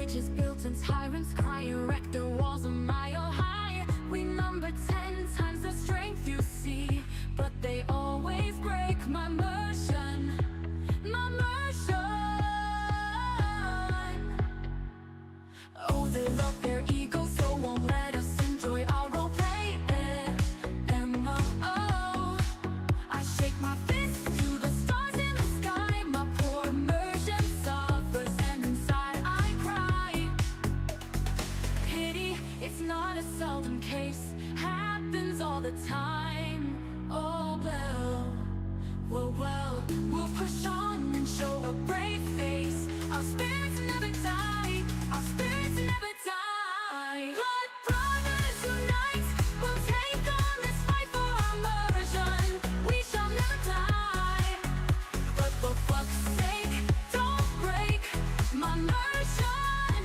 bridges built and tyrants cry, erect their walls a mile high. We number 10 times the strength you see, but they always break my immersion, my immersion. Oh, they love their ego, so won't let us enjoy our roleplay. M-O-O, I shake my fist to the stars in the sky. My poor immersion suffers and inside I cry. Pity, it's not a seldom case, happens all the time. Oh well, we'll push on and show a brave face. Our spirits never die, our spirits never die. Blood brothers unite, we'll take on this fight for our immersion. We shall never die, but for fuck's sake, don't break my immersion.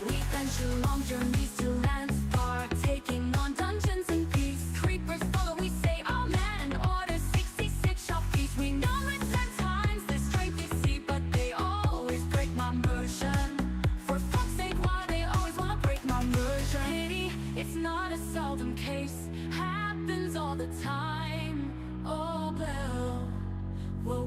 We venture long journeys to lands far, taking on dungeons and peace. Creepers follow, we say amen. Order 66 shall feast. We know it's 10 times the strength you see, but they always break my immersion. For fuck's sake, why they always wanna break my immersion? Pity, it's not a seldom case, happens all the time. Oh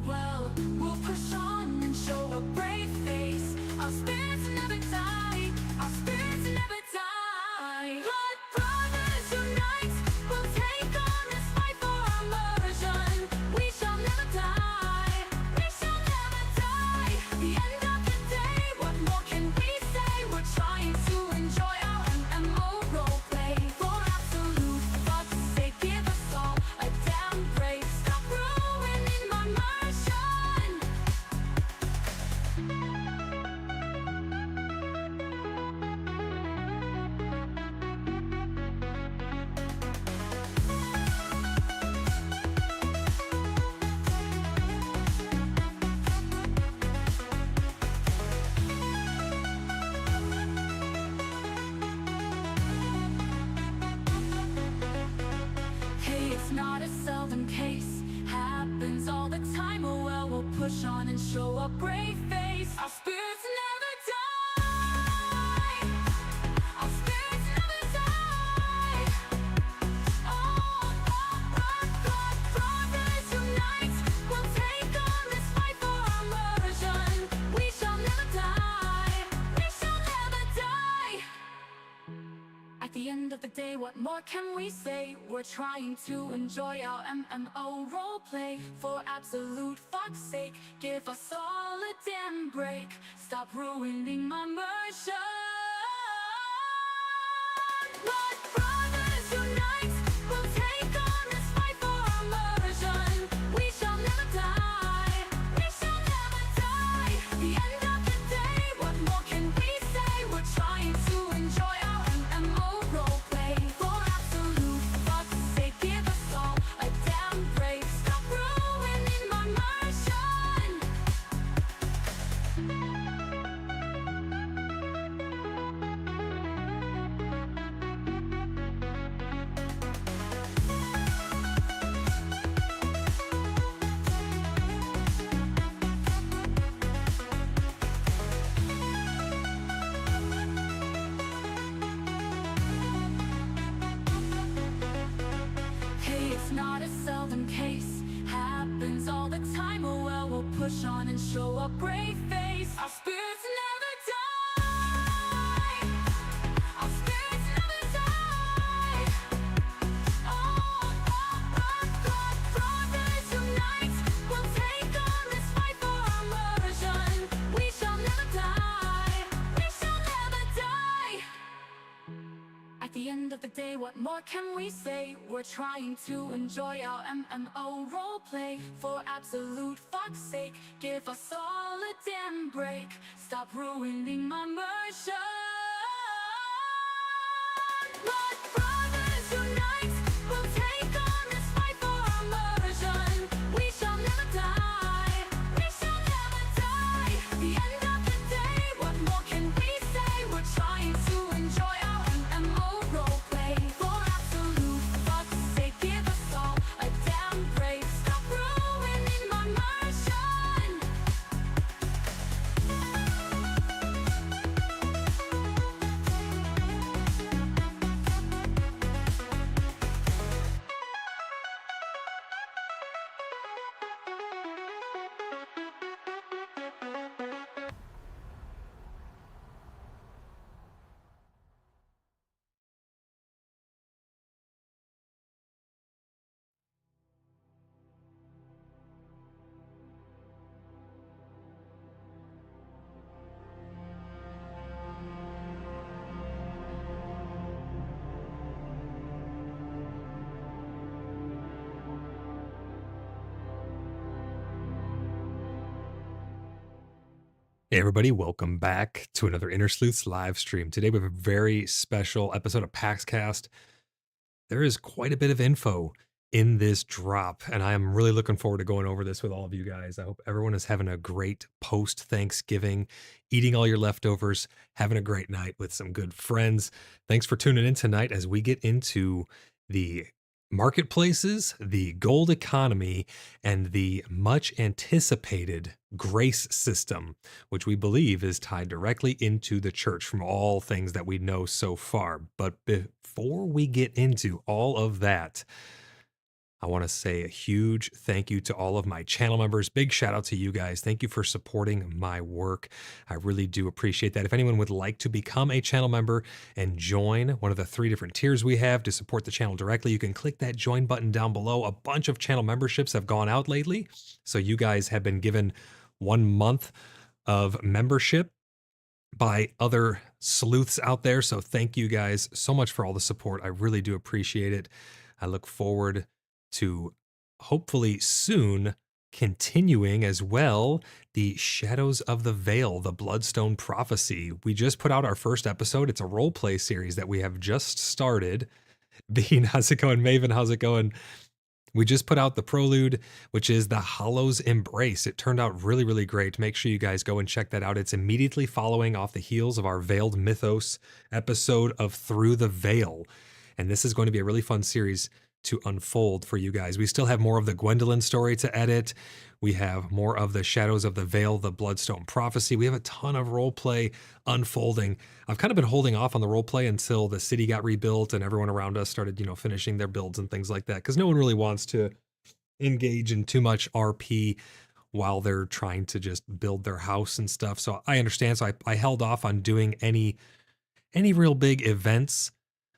well, we'll push on and show a brave face. Our spirits never die, our spirits never die. Blood brothers unite, we'll take on this fight for our immersion. We shall never die, we shall never die. The end of the day, what more can we say? We're trying to enjoy our MMO roleplay. For absolute fuck's sake, give us all a damn break. Stop ruining my immersion. Hey, it's not a seldom case, happens all the time. Oh well, we'll push on and show a brave face. Our spirits never die, our spirits never die. Oh, blood brothers unite, we'll take on this fight for our immersion. We shall never die, we shall never die. At the end of the day, what more can we say? We're trying to enjoy our MMO roleplay. For absolute fuck's sake, give us all a damn break. Stop ruining my immersion. Blood brothers unite, we'll take on this fight for our immersion. We shall never die, we shall never die. The end of the day, what more can we say? We're trying to enjoy our MMO roleplay. For absolute fuck's sake, give us all a damn break. Stop ruining my immersion. Hey, it's not a seldom case, happens all the time. Oh well, we'll push on and show a brave face. Our spirits never die, our spirits never die. Oh, blood brothers unite, we'll take on this fight for our immersion. We shall never die, we shall never die. At the end of the day, what more can we say? We're trying to enjoy our MMO roleplay. For absolute fuck's sake, give us all a damn break. Stop ruining my immersion. Blood brothers unite, we'll take on this fight for our immersion. We shall never die, we shall never die. The end of the day, what more can we say? We're trying to enjoy our MMO roleplay. For absolute fuck's sake, give us all a damn break. Stop ruining my immersion. Hey everybody, welcome back to another Inner Sleuths live stream. Today we have a very special episode of PaxCast. There is quite a bit of info in this drop, and I am really looking forward to going over this with all of you guys. I hope everyone is having a great post-Thanksgiving, eating all your leftovers, having a great night with some good friends. Thanks for tuning in tonight as we get into the marketplaces, the gold economy, and the much anticipated grace system, which we believe is tied directly into the church from all things that we know so far. But before we get into all of that, I want to say a huge thank you to all of my channel members. Big shout out to you guys. Thank you for supporting my work. I really do appreciate that. If anyone would like to become a channel member and join one of the 3 different tiers we have to support the channel directly, you can click that join button down below. A bunch of channel memberships have gone out lately. So you guys have been given 1 month of membership by other sleuths out there. So thank you guys so much for all the support. I really do appreciate it. I look forward to hopefully soon continuing as well the Shadows of the Veil, the Bloodstone Prophecy. We just put out our first episode. It's a role play series that we have just started. Bean, how's it going? Maven, how's it going? We just put out the prelude, which is the Hollow's Embrace. It turned out really, really great. Make sure you guys go and check that out. It's immediately following off the heels of our Veiled Mythos episode of Through the Veil. And this is going to be a really fun series to unfold for you guys. We still have more of the Gwendolyn story to edit. We have more of the Shadows of the Veil, the Bloodstone Prophecy. We have a ton of role play unfolding. I've kind of been holding off on the role play until the city got rebuilt and everyone around us started, finishing their builds and things like that, because no one really wants to engage in too much RP while they're trying to just build their house and stuff. So I understand. So I held off on doing any real big events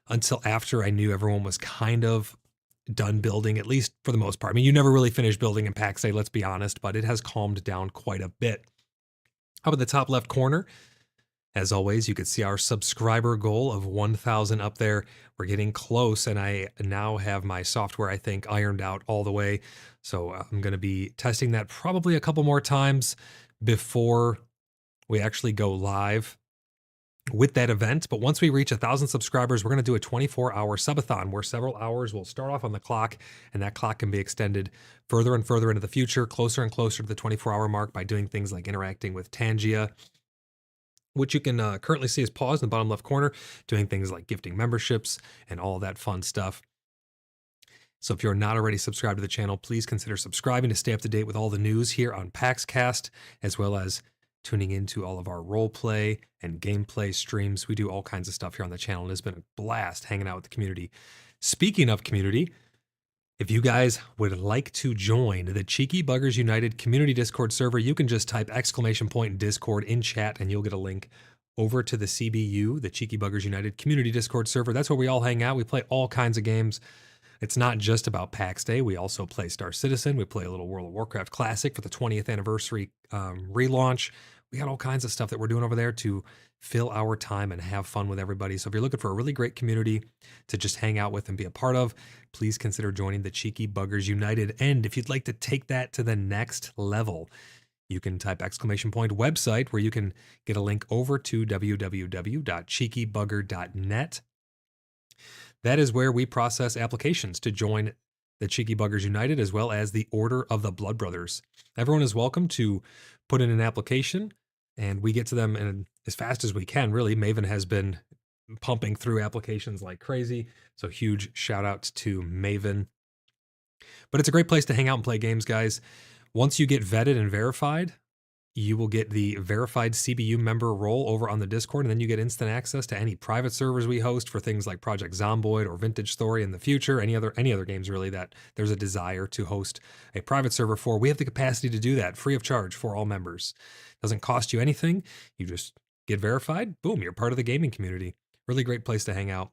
until after I knew everyone was kind of done building, at least for the most part. I mean, you never really finish building in PAX A, let's be honest, but it has calmed down quite a bit. Up in the top left corner, as always, you can see our subscriber goal of 1,000 up there. We're getting close, and I now have my software, I think, ironed out all the way. So I'm going to be testing that probably a couple more times before we actually go live with that event. But once we reach 1,000 subscribers, we're going to do a 24-hour subathon where several hours will start off on the clock, and that clock can be extended further and further into the future, closer and closer to the 24-hour mark by doing things like interacting with Tangia, which you can currently see is paused in the bottom left corner, doing things like gifting memberships and all that fun stuff. So if you're not already subscribed to the channel, please consider subscribing to stay up to date with all the news here on PaxCast, as well as tuning into all of our role play and gameplay streams. We do all kinds of stuff here on the channel, and it's been a blast hanging out with the community. Speaking of community, if you guys would like to join the Cheeky Buggers United community Discord server, you can just type !Discord in chat and you'll get a link over to the CBU, the Cheeky Buggers United community Discord server. That's where we all hang out. We play all kinds of games. It's not just about PAX Day. We also play Star Citizen. We play a little World of Warcraft Classic for the 20th anniversary relaunch. We got all kinds of stuff that we're doing over there to fill our time and have fun with everybody. So if you're looking for a really great community to just hang out with and be a part of, please consider joining the Cheeky Buggers United. And if you'd like to take that to the next level, you can type !website, where you can get a link over to www.cheekybugger.net. That is where we process applications to join the Cheeky Buggers United, as well as the Order of the Blood Brothers. Everyone is welcome to put in an application, and we get to them in as fast as we can, really. Maven has been pumping through applications like crazy, so huge shout out to Maven. But it's a great place to hang out and play games, guys. Once you get vetted and verified, you will get the verified CBU member role over on the Discord, and then you get instant access to any private servers we host for things like Project Zomboid or Vintage Story in the future, any other games really that there's a desire to host a private server for. We have the capacity to do that free of charge for all members. Doesn't cost you anything. You just get verified, boom, you're part of the gaming community. Really great place to hang out.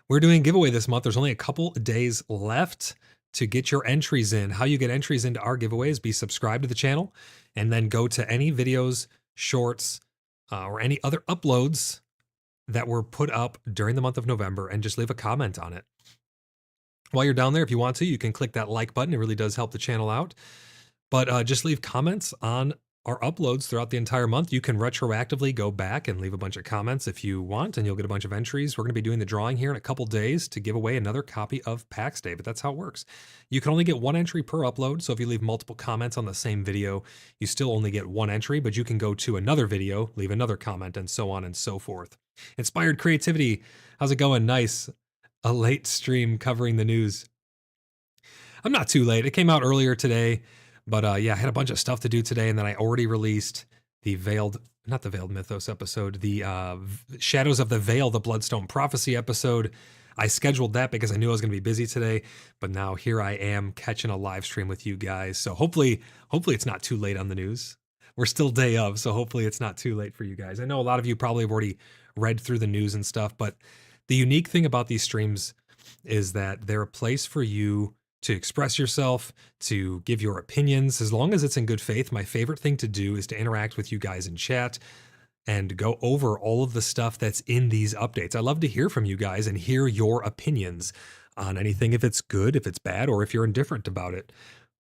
We're doing a giveaway this month. There's only a couple days left to get your entries in. How you get entries into our giveaways: be subscribed to the channel, and then go to any videos, shorts, or any other uploads that were put up during the month of November, and just leave a comment on it. While you're down there, if you want to, you can click that like button. It really does help the channel out. But just leave comments on our uploads throughout the entire month. You can retroactively go back and leave a bunch of comments if you want, and you'll get a bunch of entries. We're going to be doing the drawing here in a couple days to give away another copy of PAX Day, but that's how it works. You can only get one entry per upload, so if you leave multiple comments on the same video, you still only get one entry, but you can go to another video, leave another comment, and so on and so forth. Inspired Creativity, how's it going? Nice. A late stream covering the news. I'm not too late. It came out earlier today. But yeah, I had a bunch of stuff to do today, and then I already released the not the Veiled Mythos episode, the Shadows of the Veil, the Bloodstone Prophecy episode. I scheduled that because I knew I was going to be busy today, but now here I am catching a live stream with you guys. So hopefully it's not too late on the news. We're still day of, so hopefully it's not too late for you guys. I know a lot of you probably have already read through the news and stuff, but the unique thing about these streams is that they're a place for you to express yourself, to give your opinions, as long as it's in good faith. My favorite thing to do is to interact with you guys in chat and go over all of the stuff that's in these updates. I love to hear from you guys and hear your opinions on anything, if it's good, if it's bad, or if you're indifferent about it.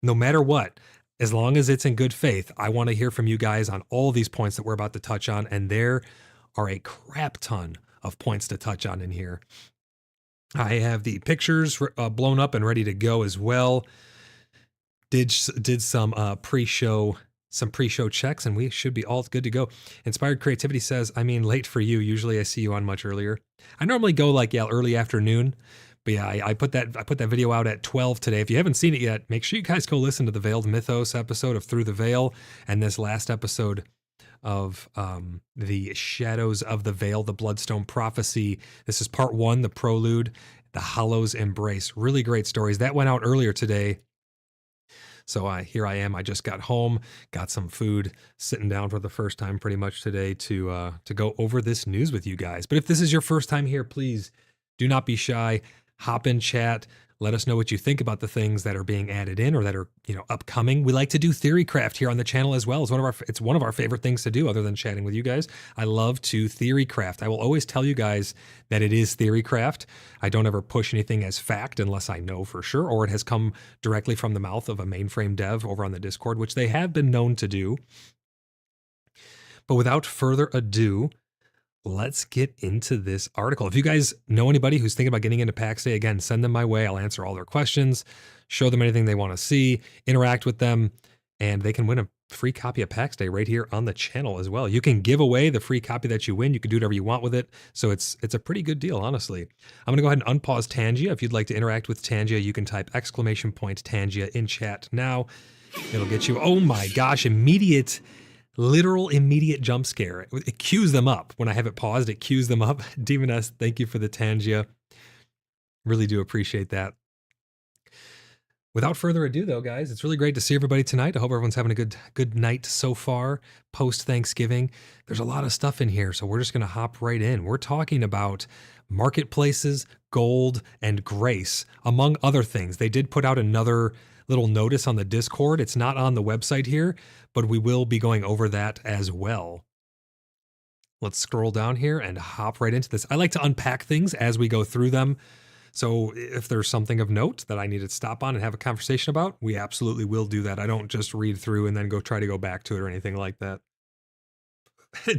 No matter what, as long as it's in good faith, I want to hear from you guys on all these points that we're about to touch on, and there are a crap ton of points to touch on in here. I have the pictures blown up and ready to go as well. Did some pre-show checks, and we should be all good to go. Inspired Creativity says, I mean, late for you. Usually I see you on much earlier. I normally go like, yeah, early afternoon. But yeah, I put that video out at 12 today. If you haven't seen it yet, make sure you guys go listen to the Veiled Mythos episode of Through the Veil, and this last episode of the Shadows of the Veil, the Bloodstone Prophecy. This is part 1, the Prelude, the Hollow's Embrace. Really great stories. That went out earlier today. So here I am. I just got home, got some food, sitting down for the first time pretty much today to go over this news with you guys. But if this is your first time here, please do not be shy. Hop in chat. Let us know what you think about the things that are being added in or that are, upcoming. We like to do theory craft here on the channel as well. It's one of our favorite things to do other than chatting with you guys. I love to theory craft. I will always tell you guys that it is theory craft. I don't ever push anything as fact unless I know for sure, or it has come directly from the mouth of a mainframe dev over on the Discord, which they have been known to do. But without further ado, let's get into this article. If you guys know anybody who's thinking about getting into PAX Day, again, send them my way. I'll answer all their questions, show them anything they want to see, interact with them, and they can win a free copy of PAX Day right here on the channel as well. You can give away the free copy that you win. You can do whatever you want with it. So it's a pretty good deal, honestly. I'm going to go ahead and unpause Tangia. If you'd like to interact with Tangia, you can type !Tangia in chat now. It'll get you, oh my gosh, literal immediate jump scare. It cues them up. When I have it paused, it cues them up. Demoness, thank you for the Tangia. Really do appreciate that. Without further ado, though, guys, it's really great to see everybody tonight. I hope everyone's having a good night so far, post-Thanksgiving. There's a lot of stuff in here, so we're just going to hop right in. We're talking about marketplaces, gold, and grace, among other things. They did put out another little notice on the Discord. It's not on the website here, but we will be going over that as well. Let's scroll down here and hop right into this. I like to unpack things as we go through them. So if there's something of note that I need to stop on and have a conversation about, we absolutely will do that. I don't just read through and then try to go back to it or anything like that.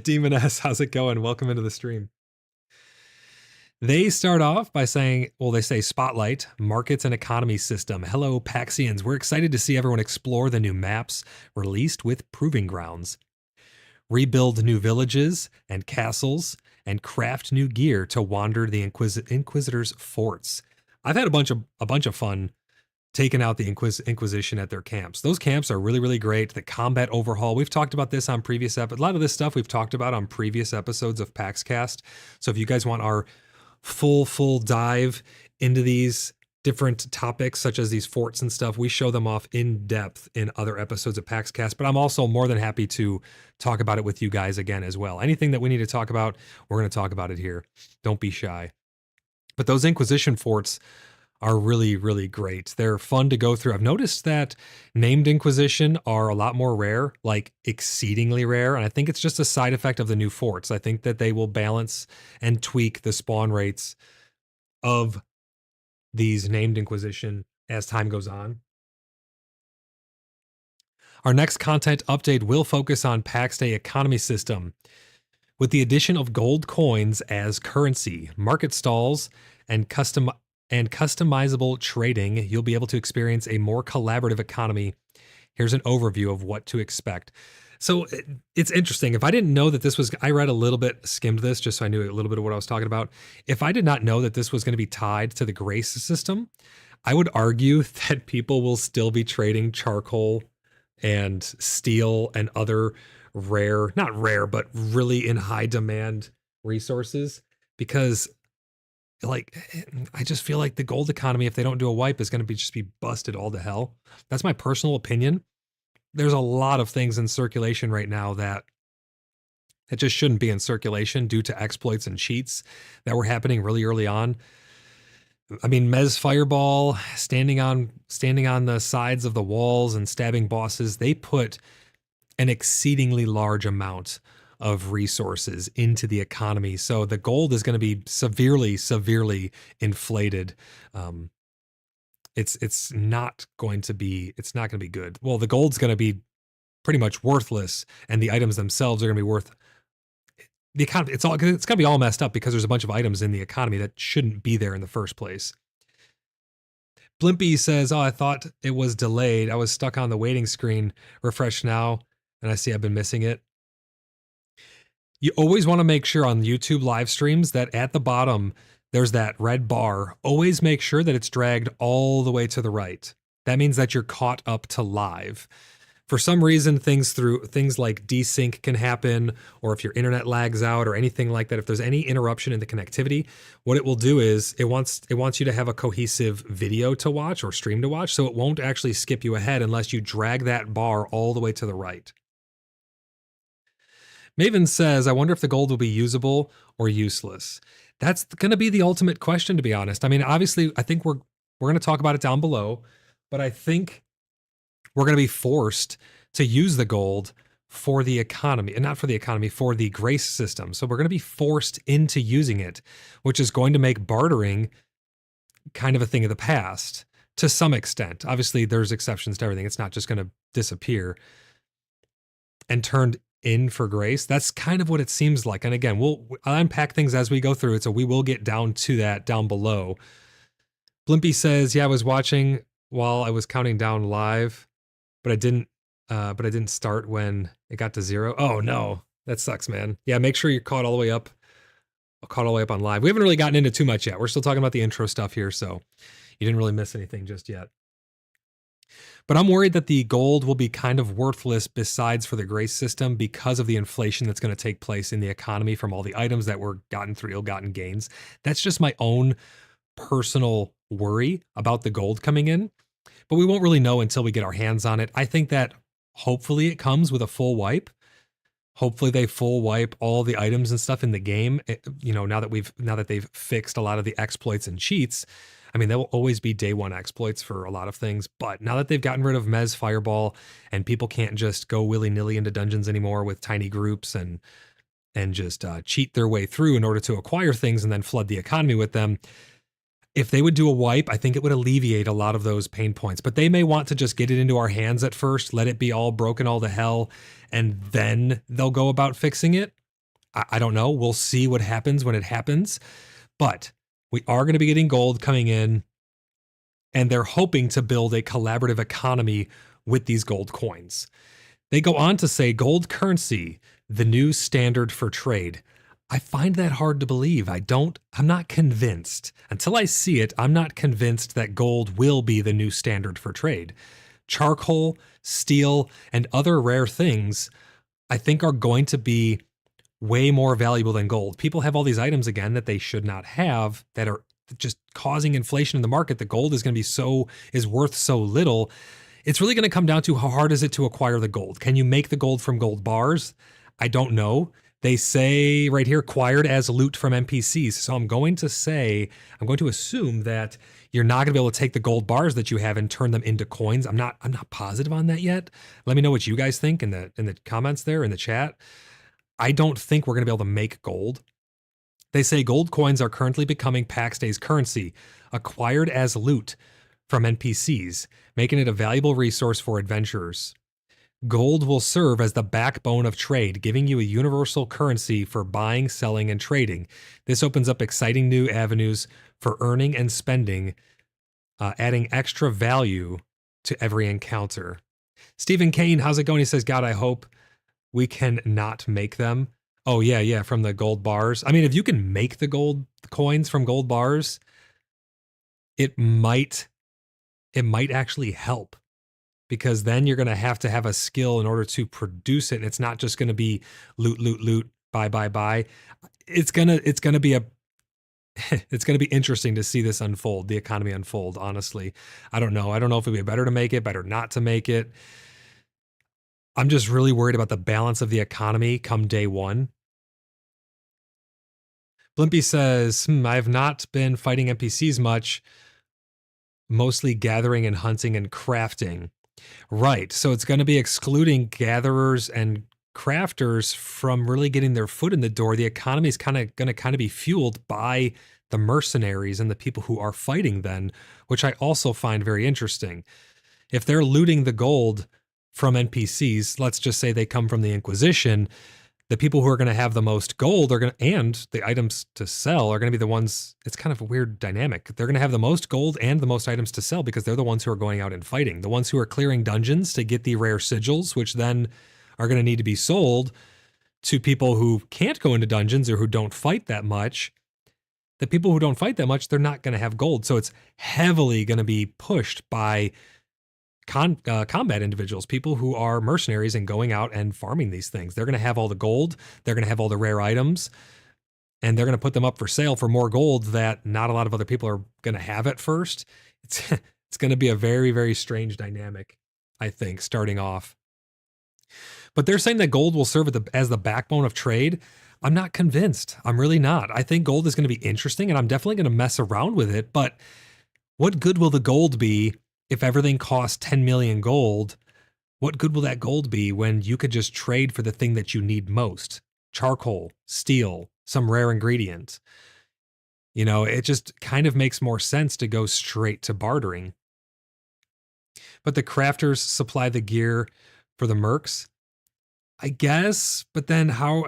Demon S, how's it going? Welcome into the stream. They start off by saying, they say Spotlight, Markets and Economy System. Hello, Paxians. We're excited to see everyone explore the new maps released with Proving Grounds. Rebuild new villages and castles and craft new gear to wander the Inquisitor's forts. I've had a bunch of fun taking out the Inquisition at their camps. Those camps are really, really great. The combat overhaul, we've talked about this on previous episodes. A lot of this stuff we've talked about on previous episodes of PaxCast. So if you guys want our full dive into these different topics, such as these forts and stuff, we show them off in depth in other episodes of PaxCast, but I'm also more than happy to talk about it with you guys again as well. Anything that we need to talk about, we're going to talk about it here. Don't be shy. But those Inquisition forts are really, really great. They're fun to go through. I've noticed that named Inquisition are a lot more rare, like exceedingly rare, and I think it's just a side effect of the new forts. I think that they will balance and tweak the spawn rates of these named Inquisition as time goes on. Our next content update will focus on PAX Day economy system. With the addition of gold coins as currency, market stalls, and customizable trading, you'll be able to experience a more collaborative economy. Here's an overview of what to expect. So it's interesting. If I didn't know that this was, I read a little bit, skimmed this just so I knew a little bit of what I was talking about. If I did not know that this was going to be tied to the Grace system, I would argue that people will still be trading charcoal and steel and other rare, not rare, but really in high demand resources, because like I just feel like the gold economy, if they don't do a wipe, is going to be just be busted all to hell. That's my personal opinion. There's a lot of things in circulation right now that it just shouldn't be in circulation due to exploits and cheats that were happening really early on. I mean, Mez Fireball standing on the sides of the walls and stabbing bosses, they put an exceedingly large amount of resources into the economy. So the gold is going to be severely inflated. It's not going to be good. Well, the gold's going to be pretty much worthless, and the items themselves are going to be worth the economy. It's going to be all messed up because there's a bunch of items in the economy that shouldn't be there in the first place. Blimpy says, "Oh, I thought it was delayed. I was stuck on the waiting screen. Refresh now, and I see I've been missing it." You always want to make sure on YouTube live streams that at the bottom there's that red bar. Always make sure that it's dragged all the way to the right. That means that you're caught up to live. For some reason, things like desync can happen, or if your internet lags out or anything like that, if there's any interruption in the connectivity, what it will do is it wants you to have a cohesive video to watch or stream to watch, so it won't actually skip you ahead unless you drag that bar all the way to the right. Maven says, "I wonder if the gold will be usable or useless." That's going to be the ultimate question, to be honest. I mean, obviously, I think we're going to talk about it down below, but I think we're going to be forced to use the gold for the economy, and not for the economy, for the grace system. So we're going to be forced into using it, which is going to make bartering kind of a thing of the past to some extent. Obviously, there's exceptions to everything. It's not just going to disappear and turned in for grace. That's kind of what it seems like. And again, I'll unpack things as we go through it, so we will get down to that down below. Blimpy says, "Yeah, I was watching while I was counting down live, but I didn't start when it got to 0. Oh no, that sucks, man. Yeah, make sure you're caught all the way up on live. We haven't really gotten into too much yet. We're still talking about the intro stuff here, so you didn't really miss anything just yet. But I'm worried that the gold will be kind of worthless besides for the grace system because of the inflation that's going to take place in the economy from all the items that were gotten through ill-gotten gains. That's just my own personal worry about the gold coming in, but we won't really know until we get our hands on it. I think that hopefully it comes with a full wipe. Hopefully they full wipe all the items and stuff in the game. Now that they've fixed a lot of the exploits and cheats. I mean, there will always be day one exploits for a lot of things, but now that they've gotten rid of Mez Fireball and people can't just go willy-nilly into dungeons anymore with tiny groups and just cheat their way through in order to acquire things and then flood the economy with them, if they would do a wipe, I think it would alleviate a lot of those pain points. But they may want to just get it into our hands at first, let it be all broken all to hell, and then they'll go about fixing it. I don't know. We'll see what happens when it happens. But we are going to be getting gold coming in, and they're hoping to build a collaborative economy with these gold coins. They go on to say gold currency, the new standard for trade. I find that hard to believe. I'm not convinced. Until I see it, I'm not convinced that gold will be the new standard for trade. Charcoal, steel, and other rare things, I think, are going to be way more valuable than gold. People have all these items again that they should not have that are just causing inflation in the market. The gold is going to be worth so little. It's really going to come down to how hard is it to acquire the gold? Can you make the gold from gold bars? I don't know. They say right here, acquired as loot from NPCs. So I'm going to assume that you're not going to be able to take the gold bars that you have and turn them into coins. I'm not positive on that yet. Let me know what you guys think in the comments there in the chat. I don't think we're going to be able to make gold. They say gold coins are currently becoming PAX Day's currency, acquired as loot from NPCs, making it a valuable resource for adventurers. Gold will serve as the backbone of trade, giving you a universal currency for buying, selling, and trading. This opens up exciting new avenues for earning and spending, adding extra value to every encounter. Stephen Kane, how's it going? He says, God, I hope we can not make them. Oh, yeah, from the gold bars. I mean, if you can make the gold coins from gold bars, it might actually help, because then you're going to have a skill in order to produce it. And it's not just going to be loot, buy. It's going to be it's going to be interesting to see this unfold, the economy unfold. Honestly, I don't know if it'd be better to make it, better not to make it. I'm just really worried about the balance of the economy come day one. Blimpy says, I have not been fighting NPCs much, mostly gathering and hunting and crafting. Right. So it's going to be excluding gatherers and crafters from really getting their foot in the door. The economy is going to be fueled by the mercenaries and the people who are fighting then, which I also find very interesting. If they're looting the gold from NPCs, let's just say they come from the Inquisition, the people who are going to have the most gold and the items to sell are going to be the ones. It's kind of a weird dynamic. They're going to have the most gold and the most items to sell because they're the ones who are going out and fighting, the ones who are clearing dungeons to get the rare sigils, which then are going to need to be sold to people who can't go into dungeons or who don't fight that much. The people who don't fight that much, they're not going to have gold. So it's heavily going to be pushed by combat individuals, people who are mercenaries and going out and farming these things. They're going to have all the gold, they're going to have all the rare items, and they're going to put them up for sale for more gold that not a lot of other people are going to have at first. It's going to be a very, very strange dynamic, I think, starting off. But they're saying that gold will serve as the backbone of trade. I'm not convinced. I'm really not. I think gold is going to be interesting, and I'm definitely going to mess around with it. But what good will the gold be if everything costs 10 million gold? What good will that gold be when you could just trade for the thing that you need most? Charcoal, steel, some rare ingredient. You know, it just kind of makes more sense to go straight to bartering. But the crafters supply the gear for the mercs, I guess. But then how?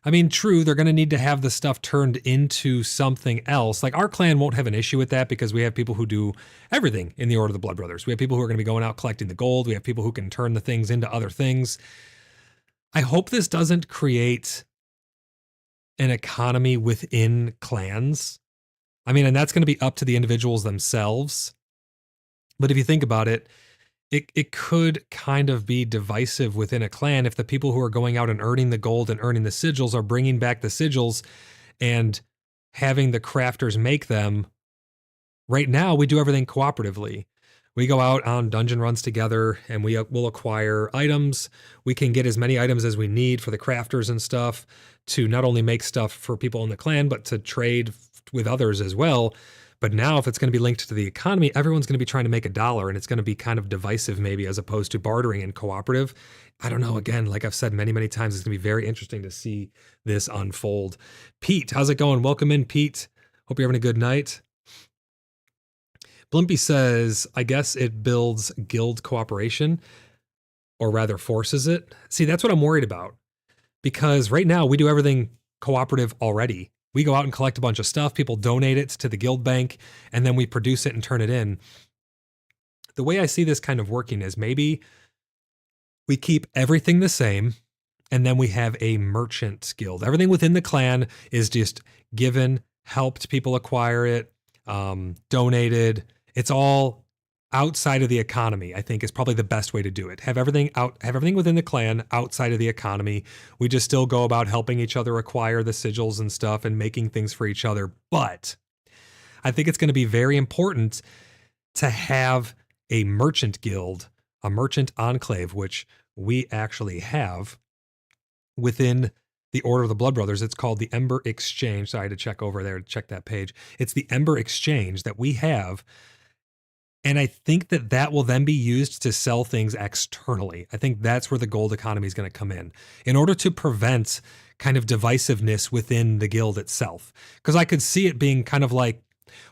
I mean, true, they're going to need to have the stuff turned into something else. Like, our clan won't have an issue with that because we have people who do everything in the Order of the Blood Brothers. We have people who are going to be going out collecting the gold. We have people who can turn the things into other things. I hope this doesn't create an economy within clans. I mean, and that's going to be up to the individuals themselves. But if you think about it, it could kind of be divisive within a clan if the people who are going out and earning the gold and earning the sigils are bringing back the sigils and having the crafters make them. Right now, we do everything cooperatively. We go out on dungeon runs together and we'll acquire items. We can get as many items as we need for the crafters and stuff to not only make stuff for people in the clan, but to trade with others as well. But now if it's going to be linked to the economy, everyone's going to be trying to make $1, and it's going to be kind of divisive maybe as opposed to bartering and cooperative. I don't know. Again, like I've said many, many times, it's going to be very interesting to see this unfold. Pete, how's it going? Welcome in, Pete. Hope you're having a good night. Blimpy says, I guess it builds guild cooperation, or rather forces it. See, that's what I'm worried about, because right now we do everything cooperative already. We go out and collect a bunch of stuff, people donate it to the guild bank, and then we produce it and turn it in. The way I see this kind of working is maybe we keep everything the same, and then we have a merchant guild. Everything within the clan is just given, helped people acquire it, donated. It's all outside of the economy, I think, is probably the best way to do it. Have everything within the clan outside of the economy. We just still go about helping each other acquire the sigils and stuff and making things for each other. But I think it's going to be very important to have a merchant guild, a merchant enclave, which we actually have within the Order of the Blood Brothers. It's called the Ember Exchange. So I had to check over there to check that page. It's the Ember Exchange that we have. And I think that will then be used to sell things externally. I think that's where the gold economy is going to come in order to prevent kind of divisiveness within the guild itself. Because I could see it being kind of like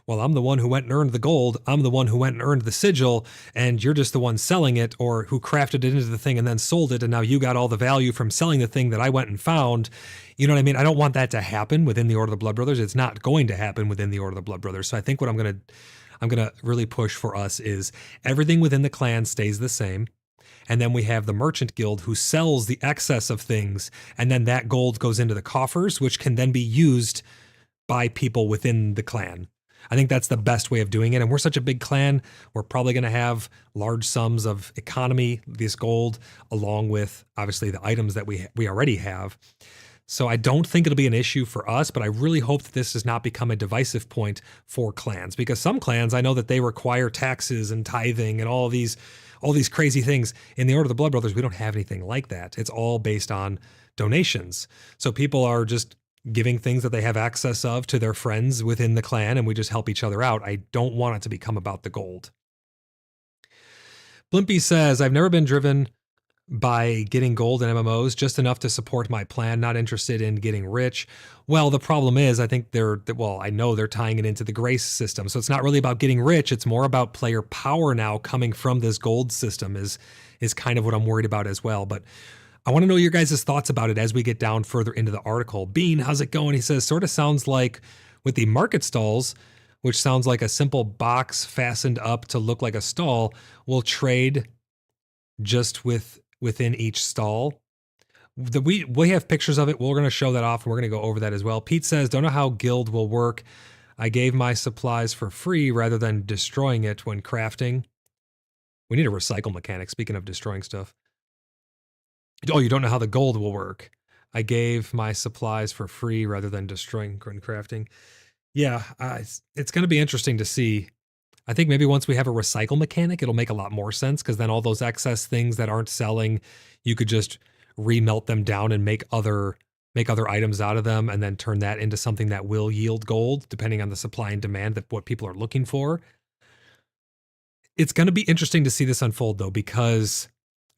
Well, I'm the one who went and earned the gold. I'm the one who went and earned the sigil, and you're just the one selling it or who crafted it into the thing and then sold it. And now you got all the value from selling the thing that I went and found. You know what I mean? I don't want that to happen within the Order of the Blood Brothers. It's not going to happen within the Order of the Blood Brothers. So I think what I'm going to really push for us is everything within the clan stays the same. And then we have the merchant guild who sells the excess of things. And then that gold goes into the coffers, which can then be used by people within the clan. I think that's the best way of doing it. And we're such a big clan, we're probably going to have large sums of economy, this gold, along with obviously the items that we already have. So I don't think it'll be an issue for us, but I really hope that this does not become a divisive point for clans, because some clans, I know that they require taxes and tithing and all these crazy things. In the Order of the Blood Brothers, we don't have anything like that. It's all based on donations. So people are just giving things that they have access of to their friends within the clan, and we just help each other out. I don't want it to become about the gold. Blimpy says, I've never been driven by getting gold in MMOs, just enough to support my plan, not interested in getting rich. Well, the problem is, I think I know they're tying it into the grace system. So it's not really about getting rich. It's more about player power now coming from this gold system is kind of what I'm worried about as well. But I want to know your guys' thoughts about it as we get down further into the article. Bean, how's it going? He says, sort of sounds like with the market stalls, which sounds like a simple box fastened up to look like a stall, we'll trade just within each stall. We have pictures of it. We're going to show that off, and we're going to go over that as well. Pete says, don't know how guild will work. I gave my supplies for free rather than destroying it when crafting. We need a recycle mechanic, speaking of destroying stuff. Oh, you don't know how the gold will work. I gave my supplies for free rather than destroying when crafting. Yeah, it's going to be interesting to see. I think maybe once we have a recycle mechanic, it'll make a lot more sense, because then all those excess things that aren't selling, you could just remelt them down and make other items out of them, and then turn that into something that will yield gold, depending on the supply and demand that what people are looking for. It's going to be interesting to see this unfold, though, because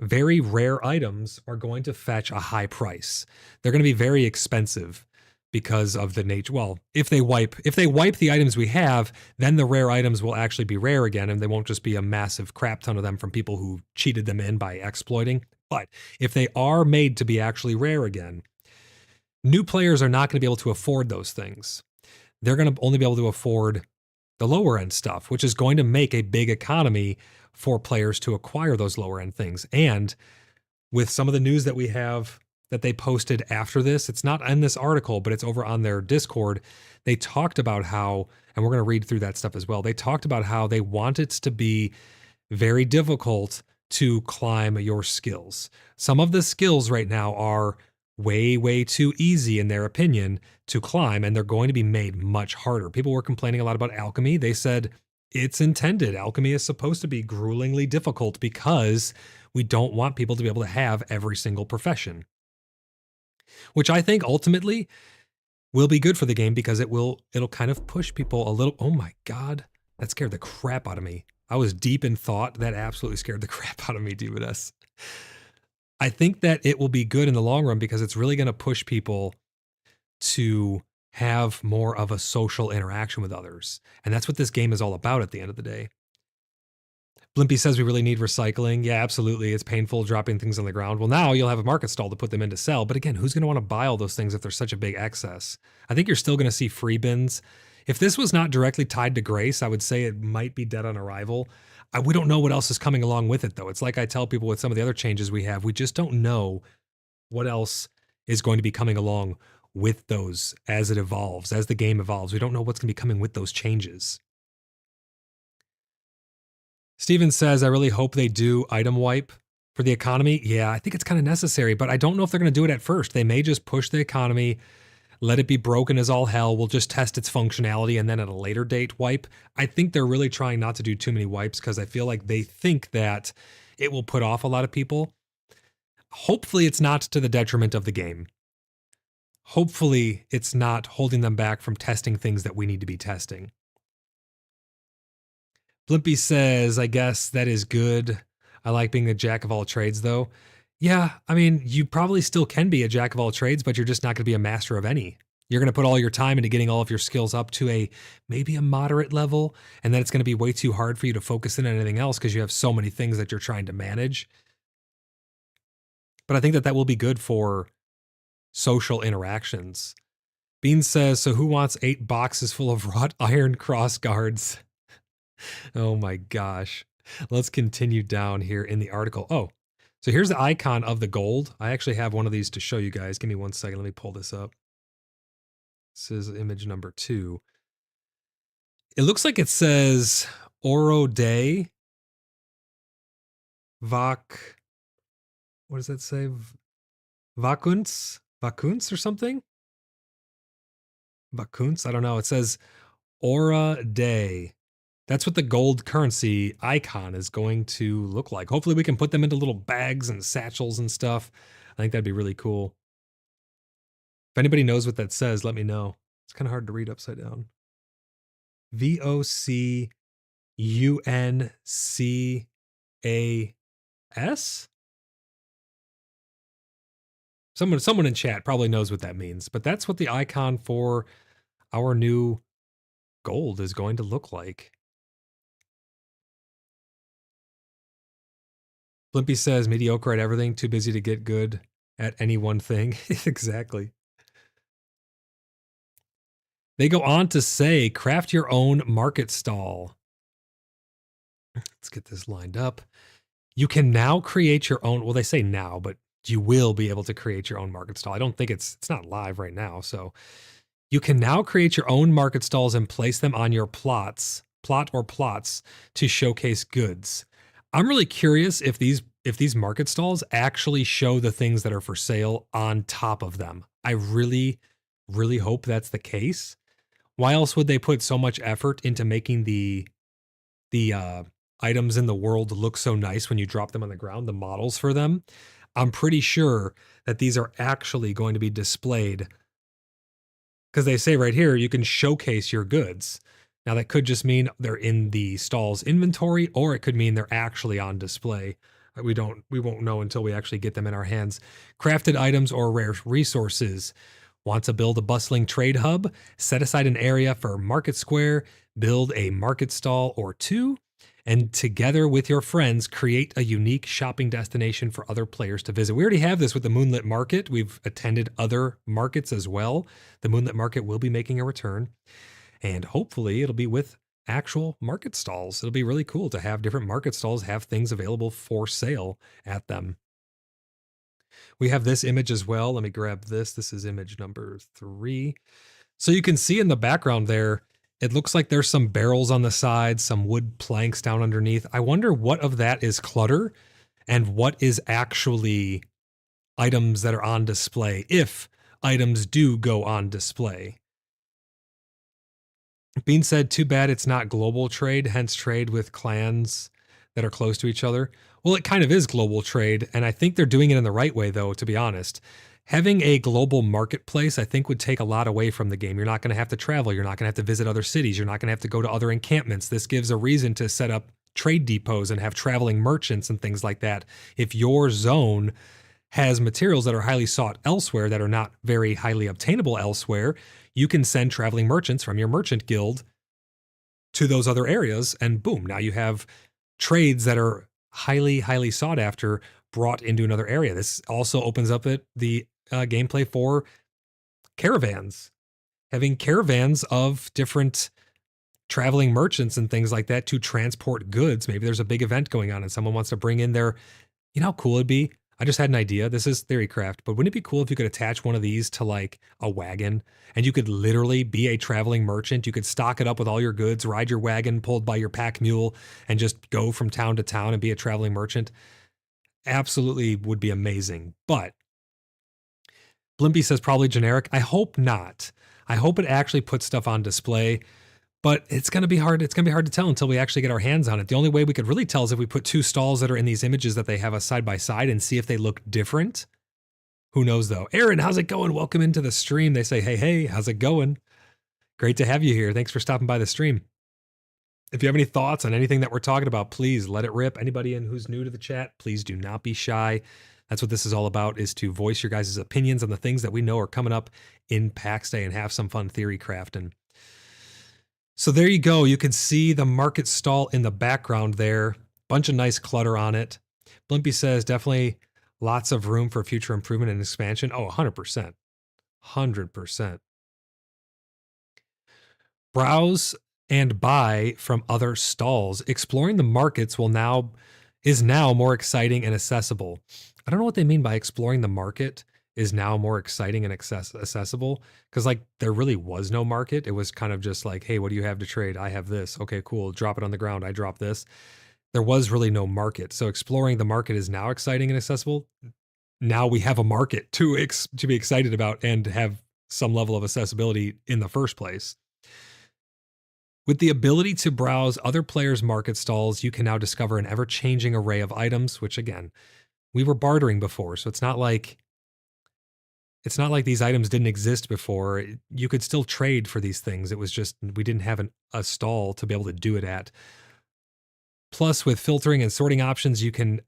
very rare items are going to fetch a high price. They're going to be very expensive because of the nature. Well, if they wipe the items we have, then the rare items will actually be rare again, and they won't just be a massive crap ton of them from people who cheated them in by exploiting. But if they are made to be actually rare again, new players are not going to be able to afford those things. They're going to only be able to afford the lower end stuff, which is going to make a big economy for players to acquire those lower end things. And with some of the news that we have that they posted after this, it's not in this article, but it's over on their Discord. They talked about how, and we're going to read through that stuff as well. They talked about how they want it to be very difficult to climb your skills. Some of the skills right now are way, way too easy in their opinion to climb, and they're going to be made much harder. People were complaining a lot about alchemy. They said it's intended. Alchemy is supposed to be gruelingly difficult because we don't want people to be able to have every single profession, which I think ultimately will be good for the game, because it'll kind of push people a little. Oh my God, that scared the crap out of me. I was deep in thought. That absolutely scared the crap out of me, Devidas. I think that it will be good in the long run, because it's really going to push people to have more of a social interaction with others. And that's what this game is all about at the end of the day. Blimpy says we really need recycling. Yeah, absolutely. It's painful dropping things on the ground. Well, now you'll have a market stall to put them in to sell. But again, who's going to want to buy all those things if there's such a big excess? I think you're still going to see free bins. If this was not directly tied to Grace, I would say it might be dead on arrival. We don't know what else is coming along with it, though. It's like I tell people with some of the other changes we have, we just don't know what else is going to be coming along with those as it evolves, as the game evolves. We don't know what's going to be coming with those changes. Steven says, I really hope they do item wipe for the economy. Yeah, I think it's kind of necessary, but I don't know if they're going to do it at first. They may just push the economy, let it be broken as all hell. We'll just test its functionality, and then at a later date wipe. I think they're really trying not to do too many wipes, because I feel like they think that it will put off a lot of people. Hopefully it's not to the detriment of the game. Hopefully it's not holding them back from testing things that we need to be testing. Blimpy says, I guess that is good. I like being a jack of all trades, though. Yeah, I mean, you probably still can be a jack of all trades, but you're just not going to be a master of any. You're going to put all your time into getting all of your skills up to maybe a moderate level, and then it's going to be way too hard for you to focus in on anything else because you have so many things that you're trying to manage. But I think that will be good for social interactions. Bean says, so who wants 8 boxes full of wrought iron cross guards? Oh my gosh. Let's continue down here in the article. Oh, so here's the icon of the gold. I actually have one of these to show you guys. Give me 1 second. Let me pull this up. This is image number 2. It looks like it says Oro Day. What does that say? Vakuns or something? Vakuns? I don't know. It says Aura Day. That's what the gold currency icon is going to look like. Hopefully we can put them into little bags and satchels and stuff. I think that'd be really cool. If anybody knows what that says, let me know. It's kind of hard to read upside down. VOCUNCAS? Someone in chat probably knows what that means, but that's what the icon for our new gold is going to look like. Blimpy says, mediocre at everything, too busy to get good at any one thing. Exactly. They go on to say, craft your own market stall. Let's get this lined up. You can now create your own, well, they say now, but you will be able to create your own market stall. I don't think it's not live right now. So you can now create your own market stalls and place them on your plot or plots to showcase goods. I'm really curious if these market stalls actually show the things that are for sale on top of them. I really, really hope that's the case. Why else would they put so much effort into making the items in the world look so nice when you drop them on the ground, the models for them? I'm pretty sure that these are actually going to be displayed, because they say right here, you can showcase your goods. Now that could just mean they're in the stall's inventory, or it could mean they're actually on display. We won't know until we actually get them in our hands. Crafted items or rare resources. Want to build a bustling trade hub? Set aside an area for Market Square, build a market stall or 2, and together with your friends, create a unique shopping destination for other players to visit. We already have this with the Moonlit Market. We've attended other markets as well. The Moonlit Market will be making a return, and hopefully it'll be with actual market stalls. It'll be really cool to have different market stalls have things available for sale at them. We have this image as well. Let me grab this. This is image number 3. So you can see in the background there, it looks like there's some barrels on the side, some wood planks down underneath. I wonder what of that is clutter and what is actually items that are on display, if items do go on display. Bean said, too bad it's not global trade, hence trade with clans that are close to each other. Well, it kind of is global trade, and I think they're doing it in the right way, though, to be honest. Having a global marketplace, I think, would take a lot away from the game. You're not going to have to travel. You're not going to have to visit other cities. You're not going to have to go to other encampments. This gives a reason to set up trade depots and have traveling merchants and things like that. If your zone has materials that are highly sought elsewhere that are not very highly obtainable elsewhere, you can send traveling merchants from your merchant guild to those other areas, and boom, now you have trades that are highly, highly sought after brought into another area. This also opens up the gameplay for caravans, having caravans of different traveling merchants and things like that to transport goods. Maybe there's a big event going on and someone wants to bring in their, you know how cool it'd be? I just had an idea. This is Theorycraft, but wouldn't it be cool if you could attach one of these to like a wagon and you could literally be a traveling merchant? You could stock it up with all your goods, ride your wagon pulled by your pack mule, and just go from town to town and be a traveling merchant. Absolutely would be amazing. But Blimpy says probably generic. I hope not. I hope it actually puts stuff on display. But it's going to be hard. It's going to be hard to tell until we actually get our hands on it. The only way we could really tell is if we put 2 stalls that are in these images that they have us side by side and see if they look different. Who knows though? Aaron, how's it going? Welcome into the stream. They say, hey, how's it going? Great to have you here. Thanks for stopping by the stream. If you have any thoughts on anything that we're talking about, please let it rip. Anybody in who's new to the chat, please do not be shy. That's what this is all about, is to voice your guys' opinions on the things that we know are coming up in PAX Day and have some fun theory crafting. So there you go. You can see the market stall in the background there. Bunch of nice clutter on it. Blimpy says definitely lots of room for future improvement and expansion. Oh, 100%. 100%. Browse and buy from other stalls. Exploring the markets is now more exciting and accessible. I don't know what they mean by exploring the market is now more exciting and accessible, because like there really was no market. It was kind of just like, hey, what do you have to trade? I have this. Okay, cool. Drop it on the ground. I drop this. There was really no market. So exploring the market is now exciting and accessible. Now we have a market to be excited about and have some level of accessibility in the first place. With the ability to browse other players' market stalls, you can now discover an ever-changing array of items, which again, we were bartering before, so it's not like these items didn't exist before. You could still trade for these things. It was just we didn't have a stall to be able to do it at. Plus, with filtering and sorting options, you can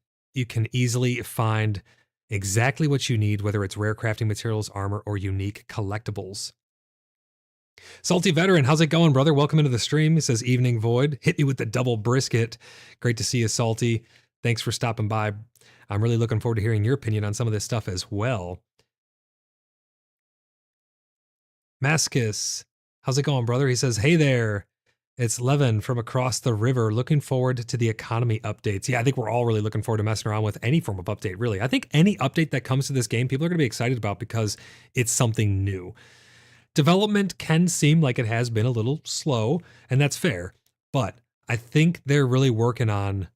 easily find exactly what you need, whether it's rare crafting materials, armor, or unique collectibles. Salty Veteran, how's it going, brother? Welcome into the stream. He says, Evening Void. Hit me with the double brisket. Great to see you, Salty. Thanks for stopping by. I'm really looking forward to hearing your opinion on some of this stuff as well. Mascus, how's it going, brother? He says, hey there. It's Levin from across the river. Looking forward to the economy updates. Yeah, I think we're all really looking forward to messing around with any form of update, really. I think any update that comes to this game, people are going to be excited about because it's something new. Development can seem like it has been a little slow, and that's fair, but I think they're really working on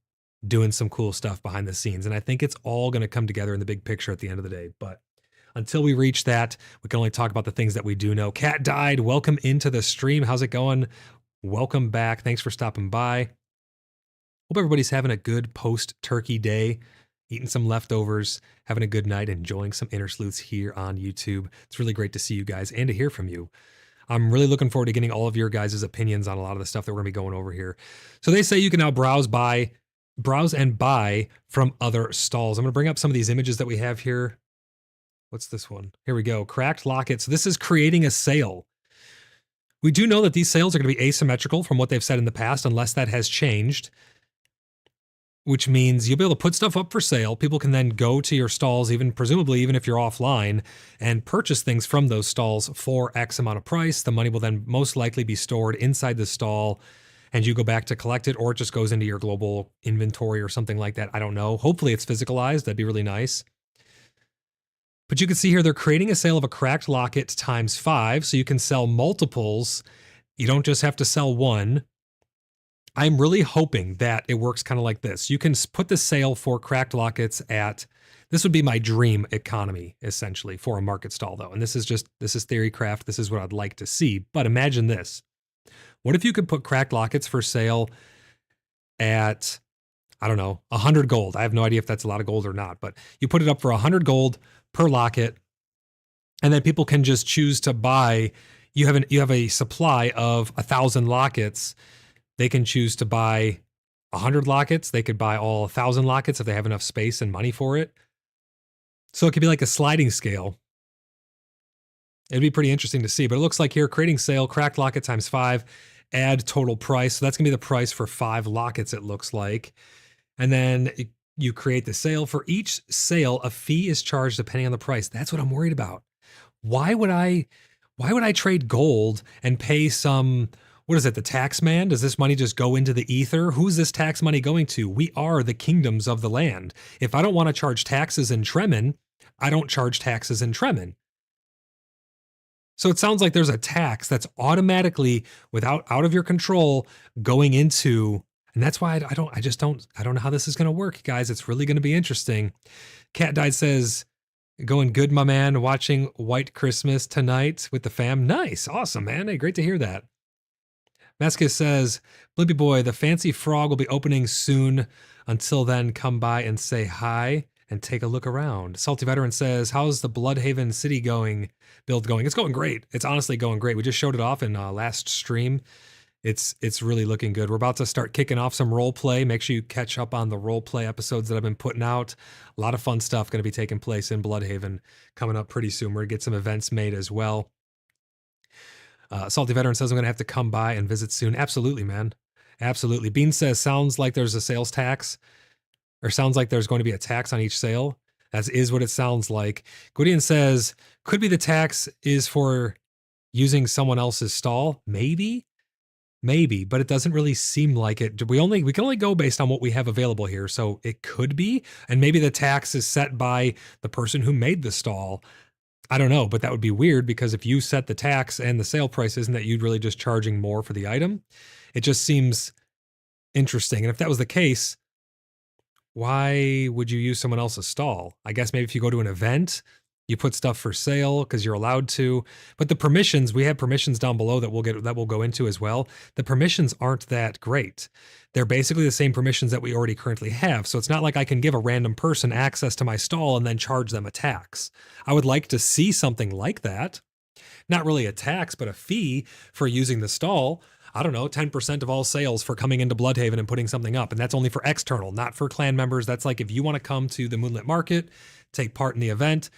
doing some cool stuff behind the scenes, and I think it's all going to come together in the big picture at the end of the day. But until we reach that, we can only talk about the things that we do know. Cat died. Welcome into the stream. How's it going? Welcome back. Thanks for stopping by. Hope everybody's having a good post-turkey day, eating some leftovers, having a good night, enjoying some Inner Sleuths here on YouTube. It's really great to see you guys and to hear from you. I'm really looking forward to getting all of your guys' opinions on a lot of the stuff that we're going to be going over here. So they say you can now browse and buy from other stalls. I'm going to bring up some of these images that we have here. What's this one? Here we go. Cracked lockets. This is creating a sale. We do know that these sales are going to be asymmetrical from what they've said in the past, unless that has changed, which means you'll be able to put stuff up for sale. People can then go to your stalls, presumably even if you're offline, and purchase things from those stalls for X amount of price. The money will then most likely be stored inside the stall, and you go back to collect it, or it just goes into your global inventory or something like that. I don't know. Hopefully it's physicalized. That'd be really nice. But you can see here, they're creating a sale of a cracked locket times 5, so you can sell multiples. You don't just have to sell one. I'm really hoping that it works kind of like this. You can put the sale for cracked lockets at, this would be my dream economy, essentially, for a market stall, though. And this is theory craft. This is what I'd like to see. But imagine this. What if you could put cracked lockets for sale at, I don't know, 100 gold? I have no idea if that's a lot of gold or not, but you put it up for 100 gold per locket, and then people can just choose to buy. You have a supply of 1,000 lockets. They can choose to buy 100 lockets. They could buy all 1,000 lockets if they have enough space and money for it. So it could be like a sliding scale. It'd be pretty interesting to see, but it looks like here, creating sale, cracked locket times 5, add total price. So that's gonna be the price for 5 lockets, it looks like. And then you create the sale. For each sale, a fee is charged depending on the price. That's what I'm worried about. Why would I trade gold and pay some, what is it, the tax man? Does this money just go into the ether? Who's this tax money going to? We are the kingdoms of the land. If I don't want to charge taxes in Tremin, I don't charge taxes in Tremin. So it sounds like there's a tax that's automatically, out of your control, going into. And that's why I don't know how this is going to work, guys. It's really going to be interesting. Cat Died says, going good, my man. Watching White Christmas tonight with the fam. Nice. Awesome, man. Hey, great to hear that. Mascus says, Blimpy Boy, the fancy frog will be opening soon. Until then, come by and say hi and take a look around. Salty Veteran says, how's the Bloodhaven City build going? It's going great. It's honestly going great. We just showed it off in last stream. It's really looking good. We're about to start kicking off some role play. Make sure you catch up on the role play episodes that I've been putting out. A lot of fun stuff going to be taking place in Bloodhaven coming up pretty soon. We're going to get some events made as well. Salty Veteran says I'm going to have to come by and visit soon. Absolutely, man. Absolutely. Bean says, sounds like there's a sales tax, or sounds like there's going to be a tax on each sale. That is what it sounds like. Gwydion says, could be the tax is for using someone else's stall. Maybe, but it doesn't really seem like it. We can only go based on what we have available here. So it could be, and maybe the tax is set by the person who made the stall. I don't know, but that would be weird because if you set the tax and the sale price, isn't that you'd really just charging more for the item? It just seems interesting. And if that was the case, why would you use someone else's stall? I guess maybe if you go to an event, you put stuff for sale because you're allowed to. But the permissions, we have permissions down below that we'll go into as well. The permissions aren't that great. They're basically the same permissions that we already currently have. So it's not like I can give a random person access to my stall and then charge them a tax. I would like to see something like that. Not really a tax, but a fee for using the stall. I don't know, 10% of all sales for coming into Bloodhaven and putting something up. And that's only for external, not for clan members. That's like if you want to come to the Moonlit Market, take part in the event,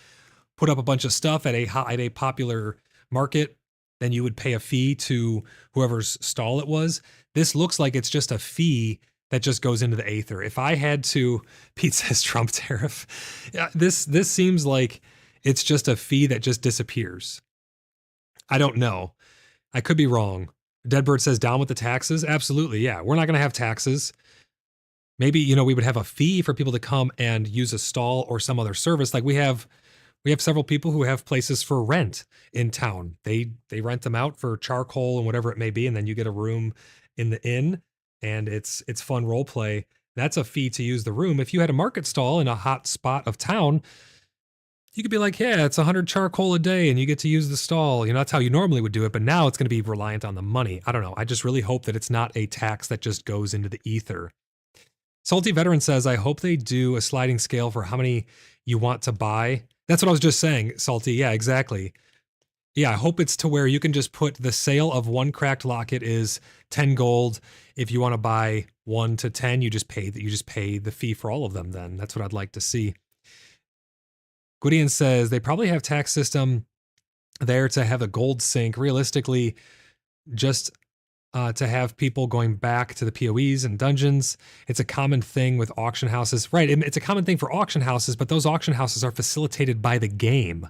put up a bunch of stuff at a popular market, then you would pay a fee to whoever's stall it was. This looks like it's just a fee that just goes into the aether. If I had to, Pete says Trump tariff. Yeah, this seems like it's just a fee that just disappears. I don't know. I could be wrong. Deadbird says down with the taxes. Absolutely. Yeah. We're not going to have taxes. Maybe, we would have a fee for people to come and use a stall or some other service. Like we have several people who have places for rent in town. They rent them out for charcoal and whatever it may be. And then you get a room in the inn and it's fun role play. That's a fee to use the room. If you had a market stall in a hot spot of town, you could be like, yeah, it's 100 charcoal a day and you get to use the stall. That's how you normally would do it. But now it's going to be reliant on the money. I don't know. I just really hope that it's not a tax that just goes into the ether. Salty Veteran says, I hope they do a sliding scale for how many you want to buy. That's what I was just saying, Salty. Yeah, exactly. Yeah, I hope it's to where you can just put the sale of one cracked locket is 10 gold. If you want to buy 1 to 10, you just pay the fee for all of them then. That's what I'd like to see. Gwydion says they probably have tax system there to have a gold sink. Realistically, just to have people going back to the PoEs and dungeons. It's a common thing with auction houses. Right, it's a common thing for auction houses, but those auction houses are facilitated by the game.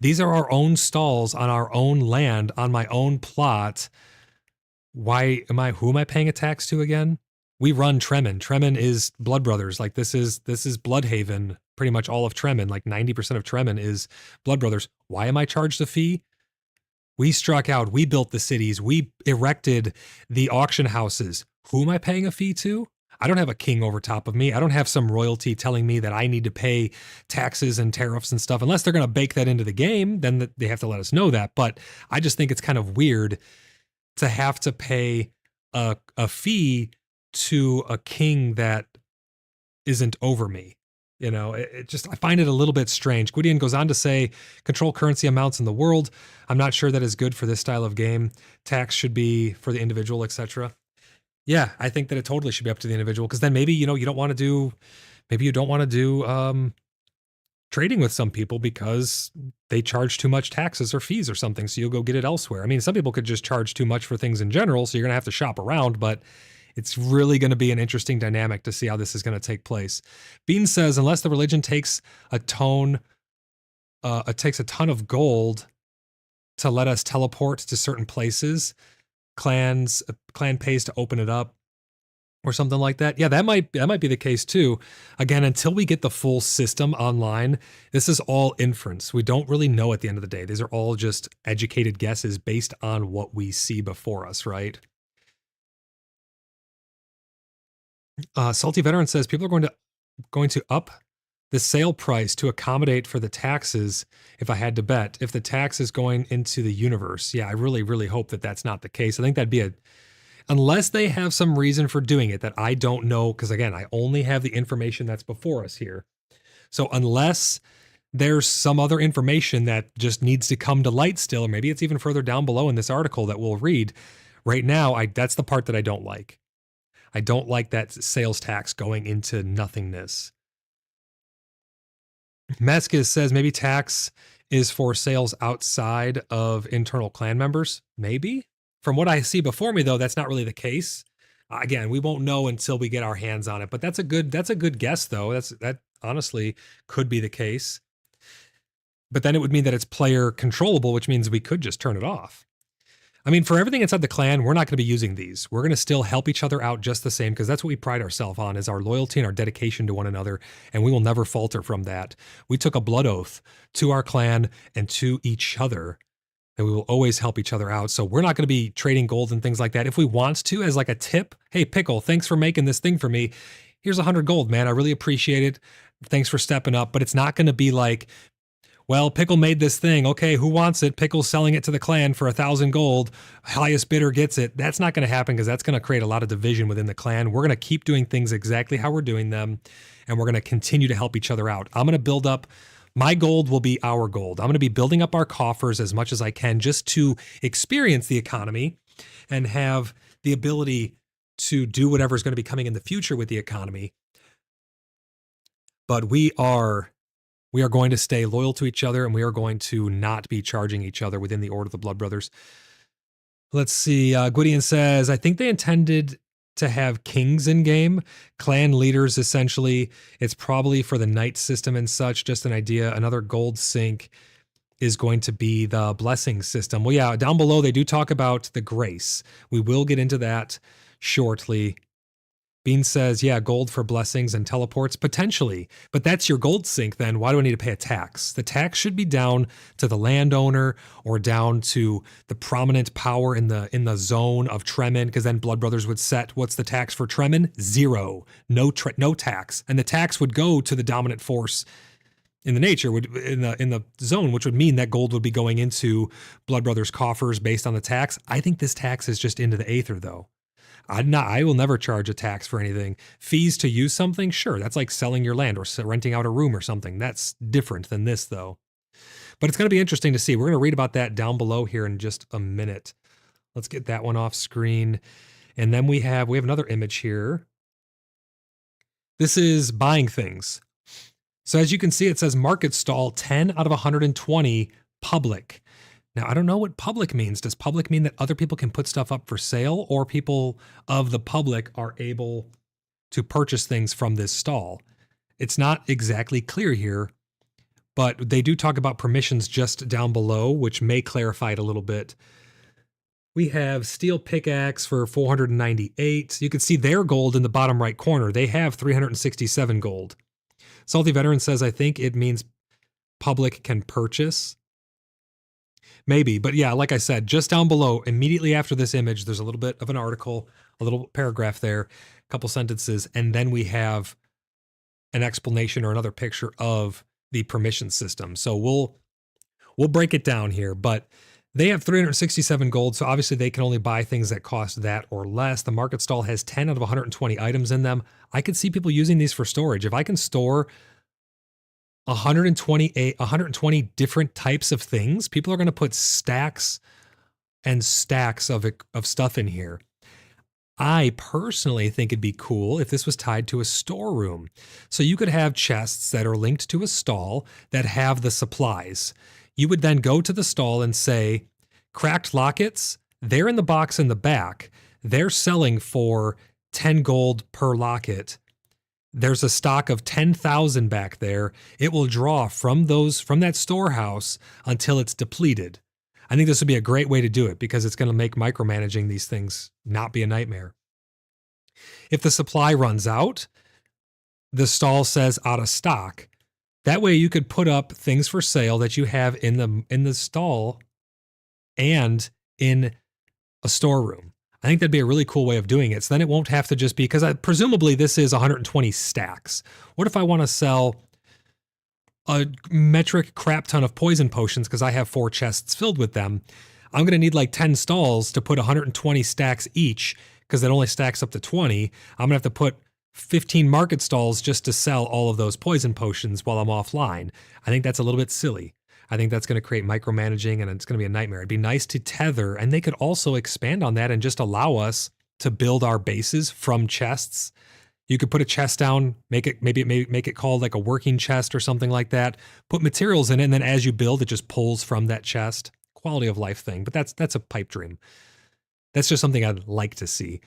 These are our own stalls on our own land, on my own plot. Who am I paying a tax to again? We run Tremin. Tremin is Blood Brothers. Like this is Bloodhaven. Pretty much all of Tremin, like 90% of Tremin is Blood Brothers. Why am I charged a fee? We struck out. We built the cities. We erected the auction houses. Who am I paying a fee to? I don't have a king over top of me. I don't have some royalty telling me that I need to pay taxes and tariffs and stuff. Unless they're going to bake that into the game, then they have to let us know that. But I just think it's kind of weird to have to pay a fee to a king that isn't over me. I find it a little bit strange. Gwydion goes on to say, control currency amounts in the world. I'm not sure that is good for this style of game. Tax should be for the individual, etc. Yeah, I think that it totally should be up to the individual because then maybe, you don't want to do trading with some people because they charge too much taxes or fees or something. So you'll go get it elsewhere. I mean, some people could just charge too much for things in general. So you're going to have to shop around, but it's really going to be an interesting dynamic to see how this is going to take place. Bean says, unless the religion takes a ton of gold to let us teleport to certain places, clan pays to open it up or something like that. Yeah, that might be the case too. Again, until we get the full system online, this is all inference. We don't really know at the end of the day. These are all just educated guesses based on what we see before us, right? Salty Veteran says people are going to up the sale price to accommodate for the taxes. If I had to bet, if the tax is going into the universe, yeah, I really, really hope that that's not the case. I think that'd be unless they have some reason for doing it that I don't know. Because again, I only have the information that's before us here. So unless there's some other information that just needs to come to light still, or maybe it's even further down below in this article that we'll read. Right now, that's the part that I don't like. I don't like that sales tax going into nothingness. Meskis says maybe tax is for sales outside of internal clan members. Maybe. From what I see before me, though, that's not really the case. Again, we won't know until we get our hands on it. But that's a good guess, though. That honestly could be the case. But then it would mean that it's player controllable, which means we could just turn it off. I mean, for everything inside the clan, we're not going to be using these. We're going to still help each other out just the same, because that's what we pride ourselves on, is our loyalty and our dedication to one another, and we will never falter from that. We took a blood oath to our clan and to each other, and we will always help each other out. So we're not going to be trading gold and things like that. If we want to, as like a tip, hey, Pickle, thanks for making this thing for me. Here's 100 gold, man. I really appreciate it. Thanks for stepping up. But it's not going to be like, well, Pickle made this thing. Okay, who wants it? Pickle's selling it to the clan for 1,000 gold. Highest bidder gets it. That's not going to happen, because that's going to create a lot of division within the clan. We're going to keep doing things exactly how we're doing them, and we're going to continue to help each other out. I'm going to build up. My gold will be our gold. I'm going to be building up our coffers as much as I can, just to experience the economy and have the ability to do whatever is going to be coming in the future with the economy. But we are going to stay loyal to each other, and we are going to not be charging each other within the Order of the Blood Brothers. Let's see. Gwydion says, I think they intended to have kings in game, clan leaders, essentially. It's probably for the knight system and such. Just an idea. Another gold sink is going to be the blessing system. Well, yeah, down below, they do talk about the grace. We will get into that shortly. Bean says, yeah, gold for blessings and teleports, potentially. But that's your gold sink then. Why do I need to pay a tax? The tax should be down to the landowner or down to the prominent power in the zone of Tremin, because then Blood Brothers would set, what's the tax for Tremin? 0. No tax. And the tax would go to the dominant force in the nature, in the zone, which would mean that gold would be going into Blood Brothers coffers based on the tax. I think this tax is just into the aether, though. I will never charge a tax for anything. Fees to use something? Sure, that's like selling your land or renting out a room or something. That's different than this, though. But it's going to be interesting to see. We're going to read about that down below here in just a minute. Let's get that one off screen. And then we have another image here. This is buying things. So as you can see, it says market stall 10 out of 120 public. Now, I don't know what public means. Does public mean that other people can put stuff up for sale, or people of the public are able to purchase things from this stall? It's not exactly clear here, but they do talk about permissions just down below, which may clarify it a little bit. We have steel pickaxe for 498. You can see their gold in the bottom right corner. They have 367 gold. Salty Veteran says, I think it means public can purchase. Maybe, but yeah, like I said, just down below, immediately after this image, there's a little bit of an article, a little paragraph there, a couple sentences, and then we have an explanation or another picture of the permission system. So we'll break it down here, but they have 367 gold, so obviously they can only buy things that cost that or less. The market stall has 10 out of 120 items in them. I could see people using these for storage. If I can store 120 different types of things, people are going to put stacks and stacks of stuff in here. I personally think it'd be cool if this was tied to a storeroom. So you could have chests that are linked to a stall that have the supplies. You would then go to the stall and say, cracked lockets, they're in the box in the back. They're selling for 10 gold per locket. There's a stock of 10,000 back there. It will draw from that storehouse until it's depleted. I think this would be a great way to do it, because it's going to make micromanaging these things not be a nightmare. If the supply runs out, the stall says out of stock. That way you could put up things for sale that you have in the stall and in a storeroom. I think that'd be a really cool way of doing it. So then it won't have to just be, because presumably this is 120 stacks. What if I want to sell a metric crap ton of poison potions because I have 4 chests filled with them? I'm going to need like 10 stalls to put 120 stacks each, because that only stacks up to 20. I'm going to have to put 15 market stalls just to sell all of those poison potions while I'm offline. I think that's a little bit silly. I think that's going to create micromanaging and it's going to be a nightmare. It'd be nice to tether, and they could also expand on that and just allow us to build our bases from chests. You could put a chest down, make it called like a working chest or something like that. Put materials in it, and then as you build, it just pulls from that chest. Quality of life thing, but that's a pipe dream. That's just something I'd like to see.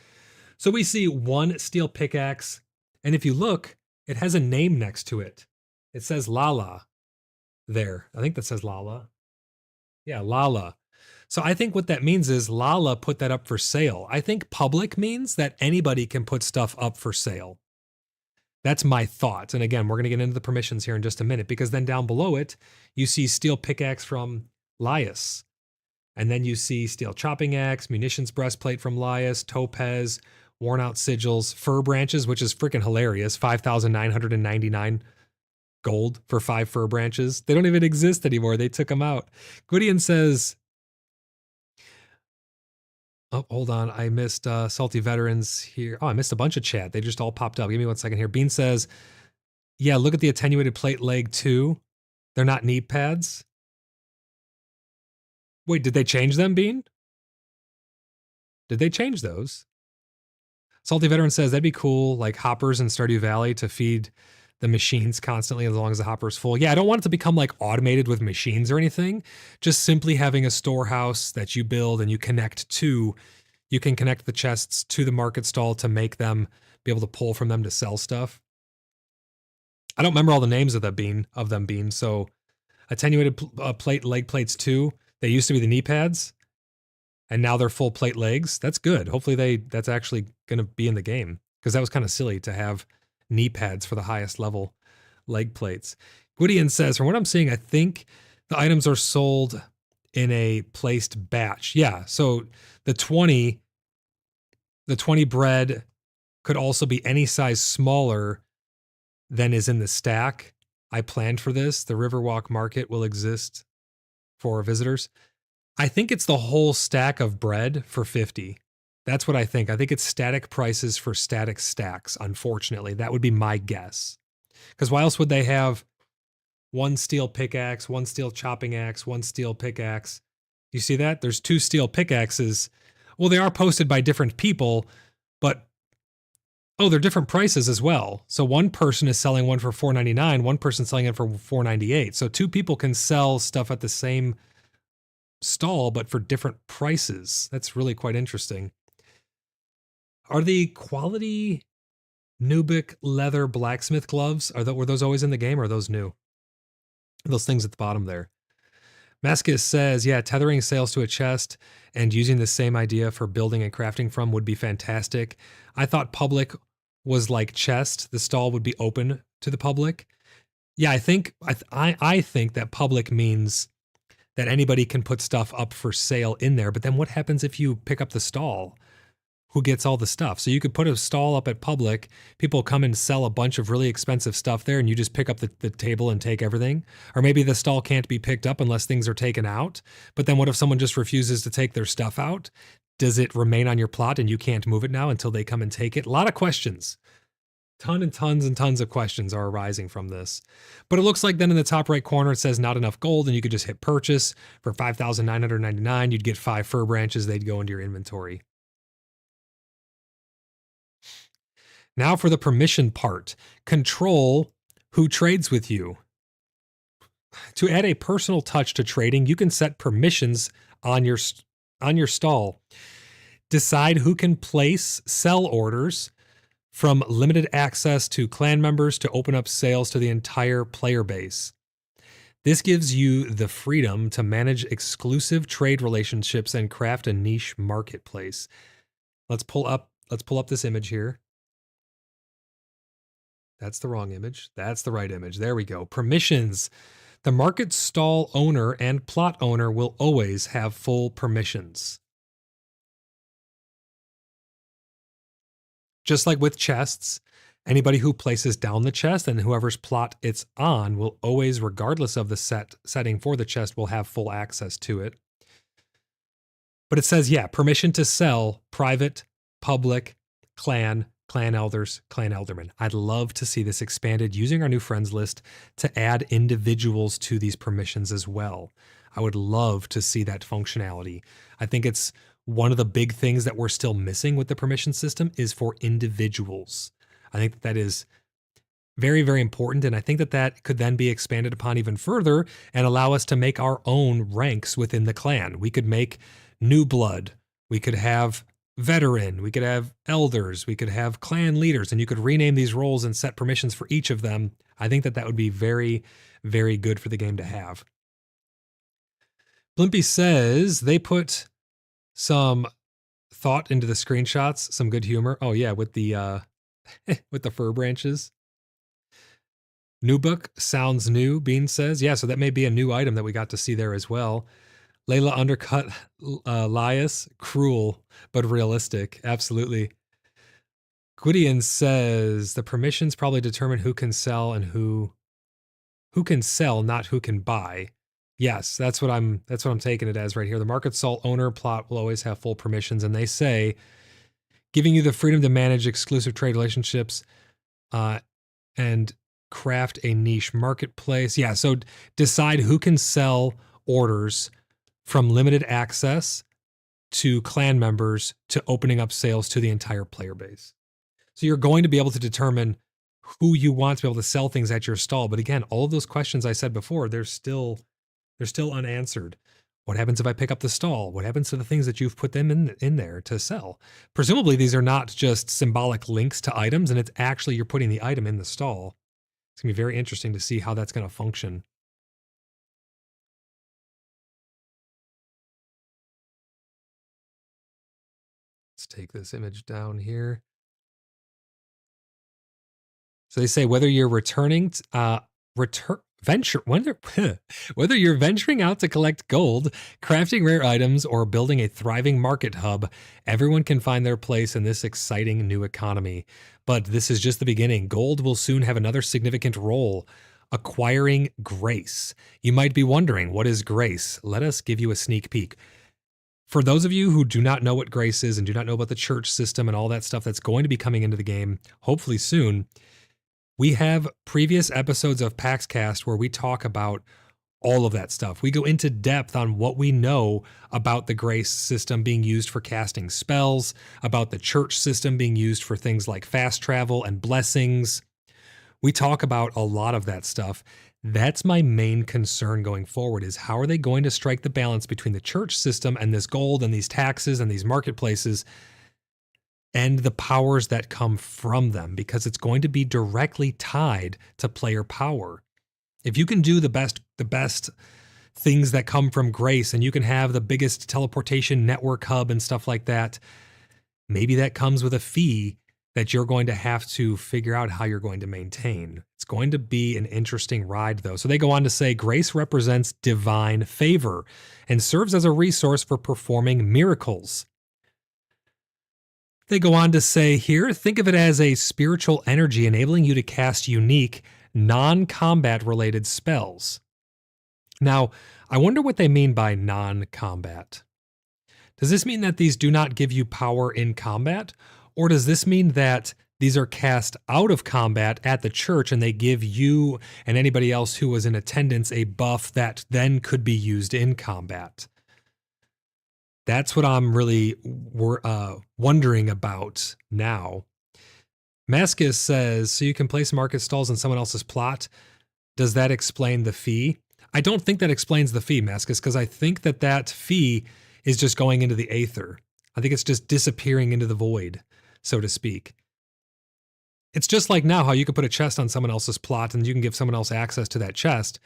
So we see one steel pickaxe, and if you look, it has a name next to it. It says Lala there. I think that says Lala. Yeah, Lala. So I think what that means is Lala put that up for sale. I think public means that anybody can put stuff up for sale. That's my thought. And again, we're going to get into the permissions here in just a minute, because then down below it, you see steel pickaxe from Lias. And then you see steel chopping axe, munitions breastplate from Lias, topaz, worn out sigils, fir branches, which is freaking hilarious. 5,999 gold for 5 fir branches. They don't even exist anymore. They took them out. Gwydion says, oh, hold on. I missed Salty Veterans here. Oh, I missed a bunch of chat. They just all popped up. Give me 1 second here. Bean says, yeah, look at the attenuated plate leg too. They're not knee pads. Wait, did they change them, Bean? Did they change those? Salty Veteran says that'd be cool, like hoppers in Stardew Valley to feed the machines constantly as long as the hopper's full. Yeah, I don't want it to become like automated with machines or anything. Just simply having a storehouse that you build and you connect to. You can connect the chests to the market stall to make them be able to pull from them to sell stuff. I don't remember all the names of them being. So attenuated plate leg plates too. They used to be the knee pads, and now they're full plate legs. That's good. Hopefully that's actually going to be in the game, because that was kind of silly to have knee pads for the highest level leg plates. Gwydion says, from what I'm seeing, I think the items are sold in a placed batch. Yeah, so the 20 bread could also be any size smaller than is in the stack. I planned for this. The Riverwalk Market will exist for visitors. I think it's the whole stack of bread for 50. That's what I think. I think it's static prices for static stacks, unfortunately. That would be my guess. Because why else would they have one steel pickaxe, one steel chopping axe, one steel pickaxe? You see that? There's 2 steel pickaxes. Well, they are posted by different people, but they're different prices as well. So one person is selling one for $4.99, one person selling it for $4.98. So 2 people can sell stuff at the same stall, but for different prices. That's really quite interesting. Are the quality Nubic leather blacksmith gloves, were those always in the game, or are those new? Those things at the bottom there. Mascus says, yeah, tethering sales to a chest and using the same idea for building and crafting from would be fantastic. I thought public was like chest. The stall would be open to the public. Yeah, I think that public means that anybody can put stuff up for sale in there. But then what happens if you pick up the stall? Who gets all the stuff? So you could put a stall up at public, people come and sell a bunch of really expensive stuff there, and you just pick up the table and take everything. Or maybe the stall can't be picked up unless things are taken out. But then what if someone just refuses to take their stuff out? Does it remain on your plot and you can't move it now until they come and take it? A lot of questions. Tons and tons of questions are arising from this. But it looks like then in the top right corner, it says not enough gold, and you could just hit purchase for $5,999. You'd get 5 fir branches. They'd go into your inventory. Now for the permission part. Control who trades with you. To add a personal touch to trading, you can set permissions on your stall. Decide who can place sell orders, from limited access to clan members to open up sales to the entire player base. This gives you the freedom to manage exclusive trade relationships and craft a niche marketplace. Let's pull up this image here. That's the wrong image. That's the right image. There we go. Permissions. The market stall owner and plot owner will always have full permissions. Just like with chests, anybody who places down the chest and whoever's plot it's on will always, regardless of the setting for the chest, will have full access to it. But it says, yeah, permission to sell, private, public, clan, clan elders, clan eldermen. I'd love to see this expanded using our new friends list to add individuals to these permissions as well. I would love to see that functionality. I think it's one of the big things that we're still missing with the permission system is for individuals. I think that is very, very important. And I think that that could then be expanded upon even further and allow us to make our own ranks within the clan. We could make new blood. We could have veteran. We could have elders. We could have clan leaders. And you could rename these roles and set permissions for each of them. I think that that would be very, very good for the game to have. Blimpy says they put some thought into the screenshots, some good humor. Oh yeah, with the with the fir branches. New book sounds new, Bean says. Yeah, so that may be a new item that we got to see there as well. Layla undercut Lias, cruel but realistic. Absolutely. Gwydion says the permissions probably determine who can sell and who can sell, not who can buy. Yes, that's what I'm taking it as right here. The market stall owner plot will always have full permissions, and they say giving you the freedom to manage exclusive trade relationships and craft a niche marketplace. Yeah, so decide who can sell orders from limited access to clan members to opening up sales to the entire player base. So you're going to be able to determine who you want to be able to sell things at your stall. But again, all of those questions I said before, they're still unanswered. What happens if I pick up the stall? What happens to the things that you've put them in there to sell? Presumably these are not just symbolic links to items, and it's actually you're putting the item in the stall. It's going to be very interesting to see how that's going to function. Let's take this image down here. So they say whether you're returning whether you're venturing out to collect gold, crafting rare items, or building a thriving market hub, everyone can find their place in this exciting new economy. But this is just the beginning. Gold will soon have another significant role, acquiring grace. You might be wondering, what is grace? Let us give you a sneak peek. For those of you who do not know what grace is and do not know about the church system and all that stuff that's going to be coming into the game, hopefully soon, we have previous episodes of PaxCast where we talk about all of that stuff. We go into depth on what we know about the grace system being used for casting spells, about the church system being used for things like fast travel and blessings. We talk about a lot of that stuff. That's my main concern going forward is how are they going to strike the balance between the church system and this gold and these taxes and these marketplaces and the powers that come from them, because it's going to be directly tied to player power. If you can do the best things that come from grace and you can have the biggest teleportation network hub and stuff like that, maybe that comes with a fee that you're going to have to figure out how you're going to maintain. It's going to be an interesting ride, though. So they go on to say, grace represents divine favor and serves as a resource for performing miracles. They go on to say here, think of it as a spiritual energy enabling you to cast unique, non-combat related spells. Now, I wonder what they mean by non-combat. Does this mean that these do not give you power in combat? Or does this mean that these are cast out of combat at the church and they give you and anybody else who was in attendance a buff that then could be used in combat? That's what I'm really wondering about now. Mascus says, so you can place market stalls in someone else's plot. Does that explain the fee? I don't think that explains the fee, Mascus, because I think that that fee is just going into the aether. I think it's just disappearing into the void, so to speak. It's just like now how you can put a chest on someone else's plot and you can give someone else access to that chest.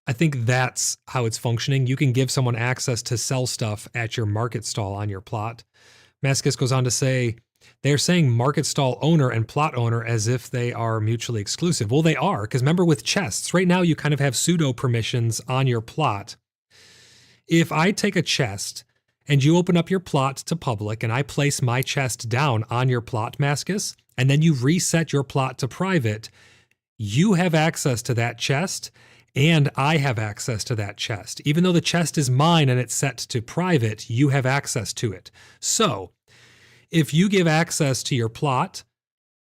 I think that's how it's functioning. You can give someone access to sell stuff at your market stall on your plot. Mascus goes on to say, they're saying market stall owner and plot owner as if they are mutually exclusive. Well, they are, because remember with chests, right now you kind of have pseudo permissions on your plot. If I take a chest and you open up your plot to public and I place my chest down on your plot, Mascus, and then you reset your plot to private, you have access to that chest and I have access to that chest. Even though the chest is mine and it's set to private, you have access to it. So if you give access to your plot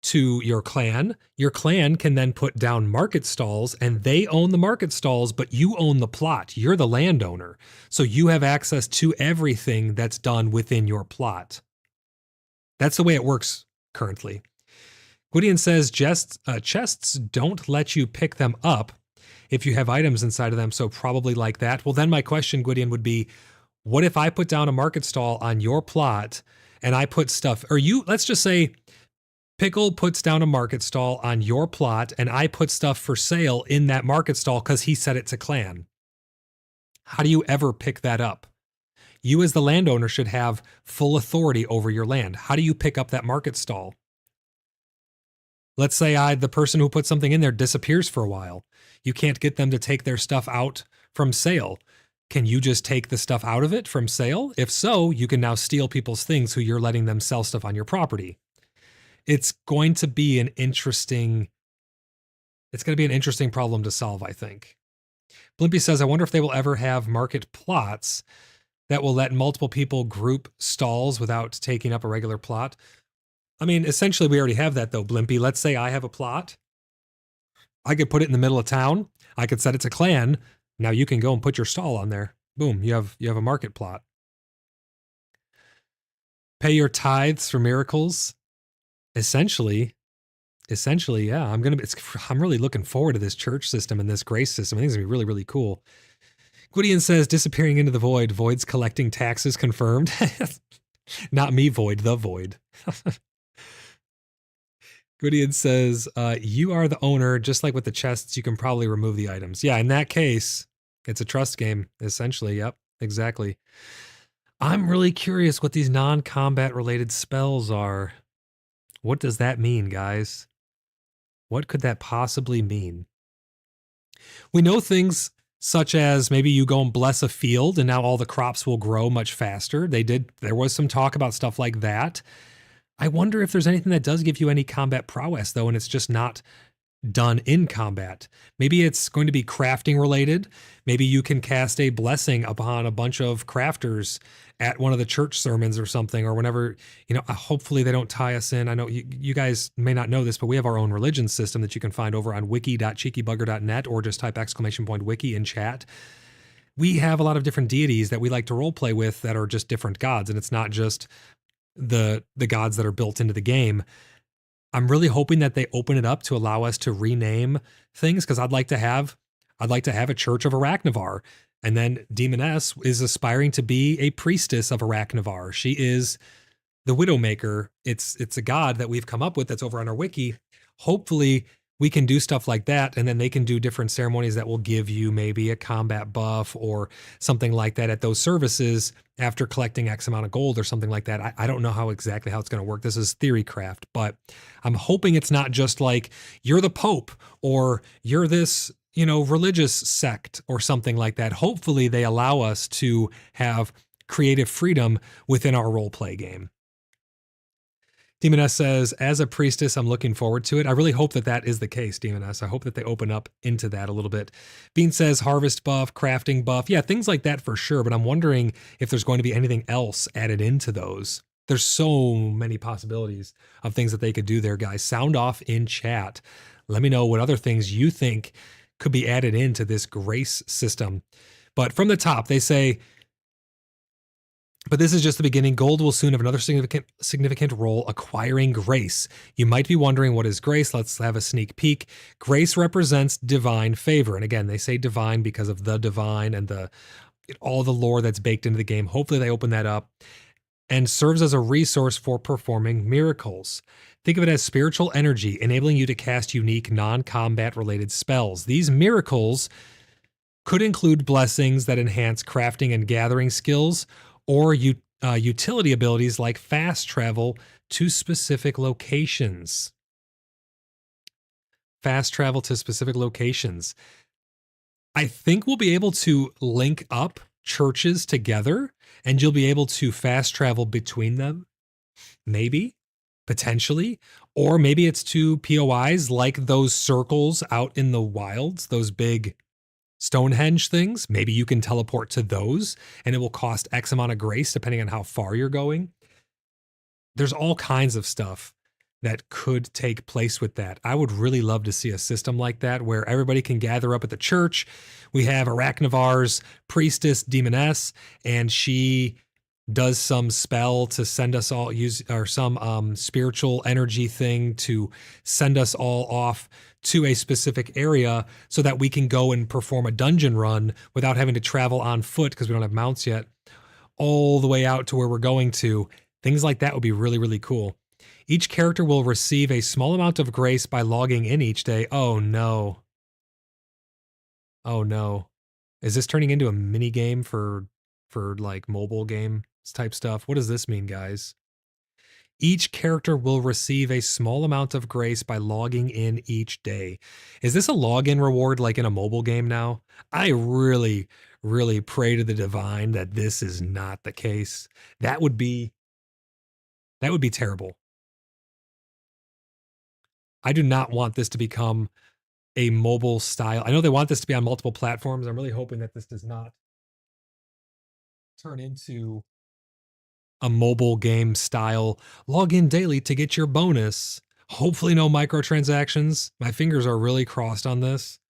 to your clan. Your clan can then put down market stalls, and they own the market stalls, but you own the plot. You're the landowner. So you have access to everything that's done within your plot. That's the way it works currently. Gwydion says chests don't let you pick them up if you have items inside of them, so probably like that. Well, then my question, Gwydion, would be, what if I put down a market stall on your plot and I put stuff, or let's just say Pickle puts down a market stall on your plot and I put stuff for sale in that market stall because he set it to clan. How do you ever pick that up? You as the landowner should have full authority over your land. How do you pick up that market stall? Let's say the person who put something in there disappears for a while. You can't get them to take their stuff out from sale. Can you just take the stuff out of it from sale? If so, you can now steal people's things who you're letting them sell stuff on your property. It's going to be an interesting problem to solve, I think. Blimpy says, I wonder if they will ever have market plots that will let multiple people group stalls without taking up a regular plot. I mean, essentially, we already have that, though, Blimpy. Let's say I have a plot. I could put it in the middle of town. I could set it to clan. Now you can go and put your stall on there. Boom, you have a market plot. Pay your tithes for miracles. Essentially, yeah. I'm really looking forward to this church system and this grace system. I think it's gonna be really, really cool. Gwydion says, disappearing into the void. Void's collecting taxes confirmed. Not me, Void, the Void. Gwydion says, you are the owner. Just like with the chests, you can probably remove the items. Yeah, in that case, it's a trust game, essentially. Yep, exactly. I'm really curious what these non-combat related spells are. What does that mean, guys? What could that possibly mean? We know things such as maybe you go and bless a field and now all the crops will grow much faster. There was some talk about stuff like that. I wonder if there's anything that does give you any combat prowess, though, and it's just not done in combat. Maybe it's going to be crafting related. Maybe you can cast a blessing upon a bunch of crafters at one of the church sermons or something, or whenever, hopefully they don't tie us in. I know you guys may not know this, but we have our own religion system that you can find over on wiki.cheekybugger.net, or just type !wiki in chat. We have a lot of different deities that we like to roleplay with that are just different gods, and it's not just the gods that are built into the game. I'm really hoping that they open it up to allow us to rename things, because I'd like to have a Church of Arachnivar, and then Demoness is aspiring to be a priestess of Arachnivar. She is the Widowmaker. It's a god that we've come up with that's over on our wiki. Hopefully we can do stuff like that, and then they can do different ceremonies that will give you maybe a combat buff or something like that at those services after collecting X amount of gold or something like that. I don't know exactly how it's going to work. This is theory craft, but I'm hoping it's not just like you're the Pope or you're this, religious sect or something like that. Hopefully they allow us to have creative freedom within our roleplay game. Demoness says, as a priestess, I'm looking forward to it. I really hope that is the case, Demoness. I hope that they open up into that a little bit. Bean says, harvest buff, crafting buff. Yeah, things like that for sure, but I'm wondering if there's going to be anything else added into those. There's so many possibilities of things that they could do there, guys. Sound off in chat. Let me know what other things you think could be added into this grace system. But from the top, they say, but this is just the beginning. Gold will soon have another significant role, acquiring grace. You might be wondering, what is grace? Let's have a sneak peek. Grace represents divine favor. And again, they say divine because of the divine and all the lore that's baked into the game. Hopefully they open that up, and serves as a resource for performing miracles. Think of it as spiritual energy, enabling you to cast unique non-combat related spells. These miracles could include blessings that enhance crafting and gathering skills, or utility abilities like fast travel to specific locations. Fast travel to specific locations. I think we'll be able to link up churches together, and you'll be able to fast travel between them. Maybe, potentially. Or maybe it's to POIs like those circles out in the wilds, those big Stonehenge things. Maybe you can teleport to those and it will cost X amount of grace depending on how far you're going. There's all kinds of stuff that could take place with that. I would really love to see a system like that where everybody can gather up at the church. We have Arachnivar's priestess, demoness, and she does some spell to send us all use or some spiritual energy thing to send us all off to a specific area so that we can go and perform a dungeon run without having to travel on foot because we don't have mounts yet all the way out to where we're going to. Things like that would be really, really cool. Each character will receive a small amount of grace by logging in each day. Oh no. Oh no. Is this turning into a mini game for like mobile game type stuff? What does this mean, guys? Each character will receive a small amount of grace by logging in each day. Is this a login reward like in a mobile game now? I really, really pray to the divine that this is not the case. That would be terrible. I do not want this to become a mobile style. I know they want this to be on multiple platforms. I'm really hoping that this does not turn into a mobile game style. Log in daily to get your bonus. Hopefully no microtransactions. My fingers are really crossed on this.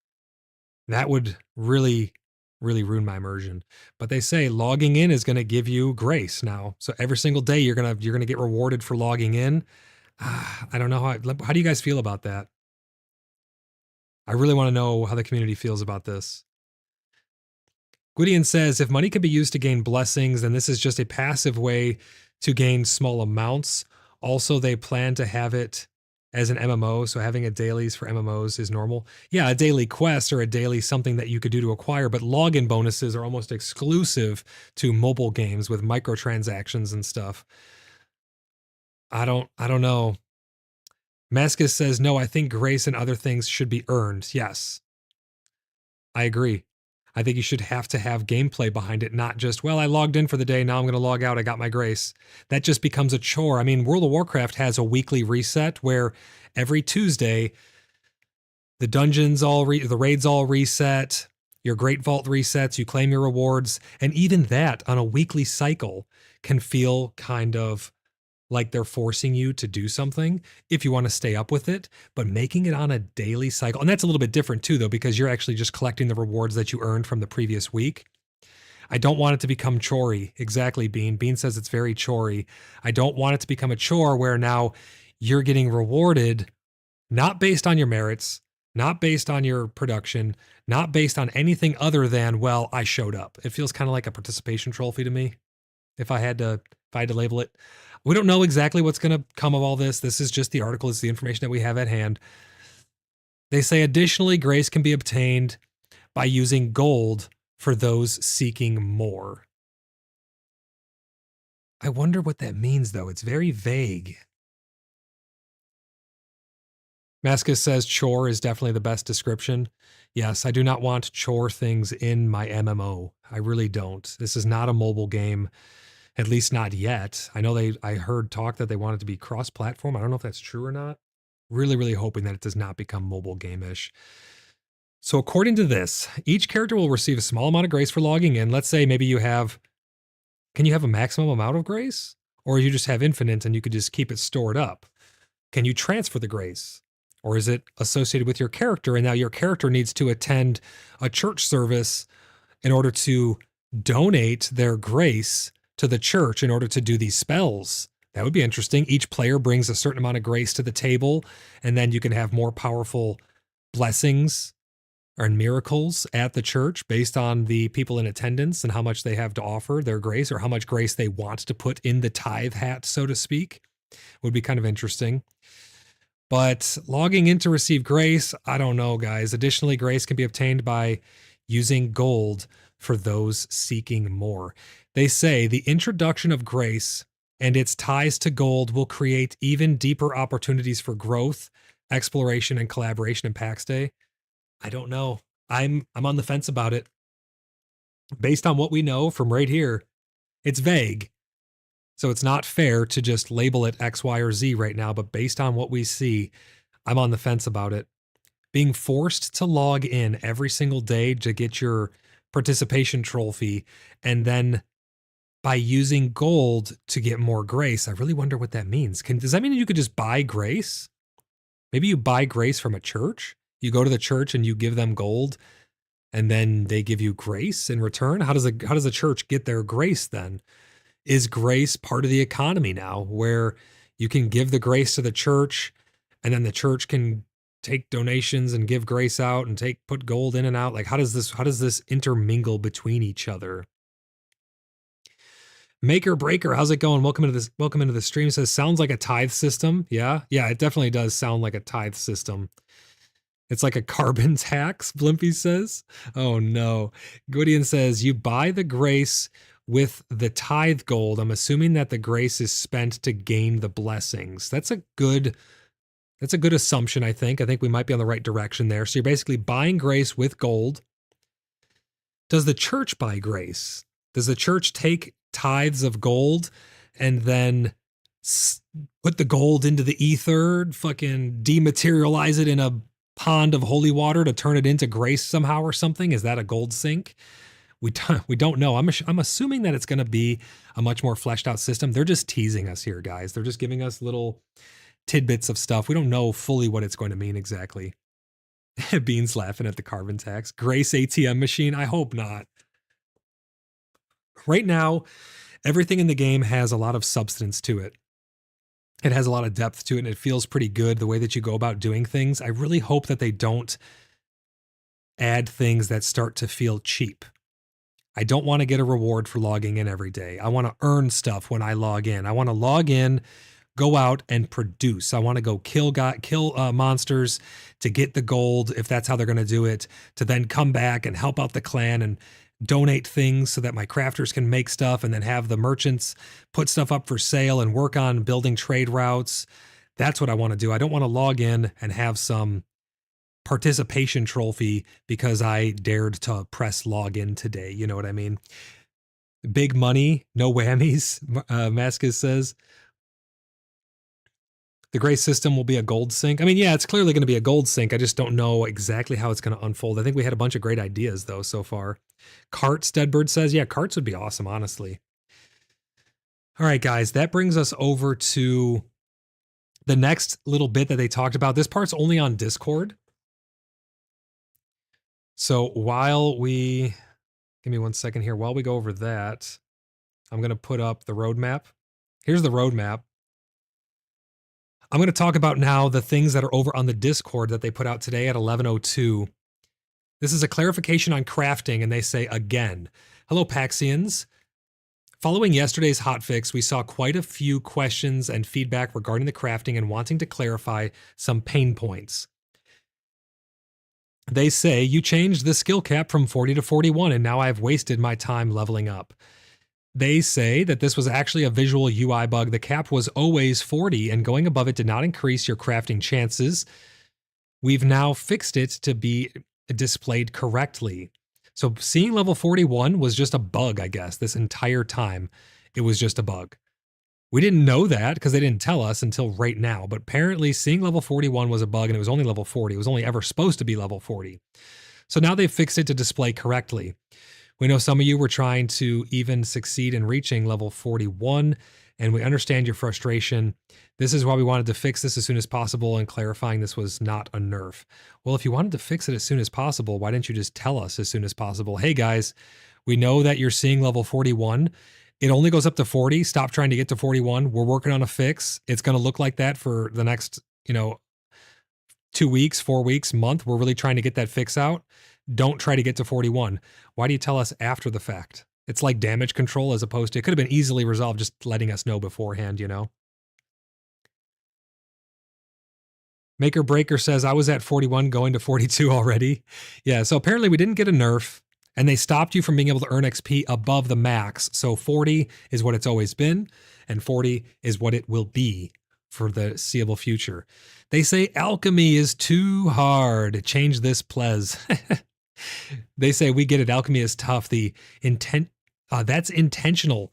That would really, really ruin my immersion. But they say logging in is going to give you grace now. So every single day you're going to get rewarded for logging in. I don't know how do you guys feel about that? I really want to know how the community feels about this. Gwydion says, if money can be used to gain blessings, then this is just a passive way to gain small amounts. Also, they plan to have it as an MMO, so having a dailies for MMOs is normal. Yeah, a daily quest or a daily something that you could do to acquire, but login bonuses are almost exclusive to mobile games with microtransactions and stuff. I don't know. Mascus says, no, I think grace and other things should be earned. Yes, I agree. I think you should have to have gameplay behind it, not just, well, I logged in for the day, now I'm going to log out, I got my grace. That just becomes a chore. I mean, World of Warcraft has a weekly reset where every Tuesday, the dungeons the raids all reset, your Great Vault resets, you claim your rewards, and even that on a weekly cycle can feel kind of like they're forcing you to do something if you want to stay up with it, but making it on a daily cycle. And that's a little bit different too, though, because you're actually just collecting the rewards that you earned from the previous week. I don't want it to become chory. Exactly, Bean. Bean says it's very chory. I don't want it to become a chore where now you're getting rewarded not based on your merits, not based on your production, not based on anything other than, well, I showed up. It feels kind of like a participation trophy to me, if I had to label it. We don't know exactly what's going to come of all this. This is just the article. It's the information that we have at hand. They say, additionally, grace can be obtained by using gold for those seeking more. I wonder what that means, though. It's very vague. Mascus says chore is definitely the best description. Yes, I do not want chore things in my MMO. I really don't. This is not a mobile game. At least not yet. I know I heard talk that they want it to be cross-platform. I don't know if that's true or not. Really, really hoping that it does not become mobile game-ish. So according to this, each character will receive a small amount of grace for logging in. Let's say maybe can you have a maximum amount of grace? Or you just have infinite and you could just keep it stored up? Can you transfer the grace? Or is it associated with your character and now your character needs to attend a church service in order to donate their grace to the church in order to do these spells? That would be interesting. Each player brings a certain amount of grace to the table, and then you can have more powerful blessings or miracles at the church based on the people in attendance and how much they have to offer their grace or how much grace they want to put in the tithe hat, so to speak. Would be kind of interesting. But logging in to receive grace, I don't know, guys. Additionally, grace can be obtained by using gold for those seeking more. They say the introduction of grace and its ties to gold will create even deeper opportunities for growth, exploration, and collaboration in PAX Day. I don't know. I'm on the fence about it. Based on what we know from right here, it's vague. So it's not fair to just label it X, Y, or Z right now, but based on what we see, I'm on the fence about it. Being forced to log in every single day to get your participation trophy and then by using gold to get more grace. I really wonder what that means. Does that mean you could just buy grace? Maybe you buy grace from a church. You go to the church and you give them gold, and then they give you grace in return. How does the church get their grace then? Is grace part of the economy now, where you can give the grace to the church, and then the church can take donations and give grace out and put gold in and out? Like, how does this intermingle between each other? Maker Breaker, how's it going? Welcome into the stream. Says sounds like a tithe system. Yeah, it definitely does sound like a tithe system. It's like a carbon tax, Blimpy says. Oh no. Gwydion says you buy the grace with the tithe gold. I'm assuming that the grace is spent to gain the blessings. That's a good assumption, I think. I think we might be on the right direction there. So you're basically buying grace with gold. Does the church buy grace? Does the church take tithes of gold and then put the gold into the ether, fucking dematerialize it in a pond of holy water to turn it into grace somehow or something? Is that a gold sink? We don't know. I'm assuming that it's going to be a much more fleshed out system. They're just teasing us here, guys. They're just giving us little tidbits of stuff. We don't know fully what it's going to mean exactly. Beans laughing at the carbon tax. Grace ATM machine? I hope not. Right now, everything in the game has a lot of substance to it. It has a lot of depth to it, and it feels pretty good the way that you go about doing things. I really hope that they don't add things that start to feel cheap. I don't want to get a reward for logging in every day. I want to earn stuff when I log in. I want to log in, go out and produce. I want to go kill monsters to get the gold, if that's how they're going to do it, to then come back and help out the clan and donate things so that my crafters can make stuff, and then have the merchants put stuff up for sale and work on building trade routes. That's what I want to do. I don't want to log in and have some participation trophy because I dared to press login today. You know what I mean? Big money, no whammies, Mascus says. The gray system will be a gold sink. I mean, yeah, it's clearly going to be a gold sink. I just don't know exactly how it's going to unfold. I think we had a bunch of great ideas, though, so far. Carts, Deadbird says, yeah, carts would be awesome, honestly. All right, guys, that brings us over to the next little bit that they talked about. This part's only on Discord. So give me 1 second here. While we go over that, I'm going to put up the roadmap. Here's the roadmap. I'm going to talk about now the things that are over on the Discord that they put out today at 11:02. This is a clarification on crafting, and they say, again, hello, Paxians. Following yesterday's hotfix, we saw quite a few questions and feedback regarding the crafting and wanting to clarify some pain points. They say, you changed the skill cap from 40 to 41, and now I've wasted my time leveling up. They say that this was actually a visual UI bug. The cap was always 40, and going above it did not increase your crafting chances. We've now fixed it to be displayed correctly. So seeing level 41 was just a bug, I guess, this entire time. It was just a bug. We didn't know that because they didn't tell us until right now, but apparently seeing level 41 was a bug, and it was only level 40. It was only ever supposed to be level 40. So now they've fixed it to display correctly. We know some of you were trying to even succeed in reaching level 41, and we understand your frustration. This is why we wanted to fix this as soon as possible, and clarifying this was not a nerf. Well, if you wanted to fix it as soon as possible, why didn't you just tell us as soon as possible? Hey guys, we know that you're seeing level 41. It only goes up to 40. Stop trying to get to 41. We're working on a fix. It's going to look like that for the next, 2 weeks, 4 weeks, month. We're really trying to get that fix out. Don't try to get to 41. Why do you tell us after the fact? It's like damage control as opposed to, it could have been easily resolved just letting us know beforehand, Maker Breaker says, I was at 41 going to 42 already. Yeah, so apparently we didn't get a nerf, and they stopped you from being able to earn XP above the max. So 40 is what it's always been, and 40 is what it will be for the seeable future. They say alchemy is too hard. Change this, please. They say, we get it. Alchemy is tough. That's intentional.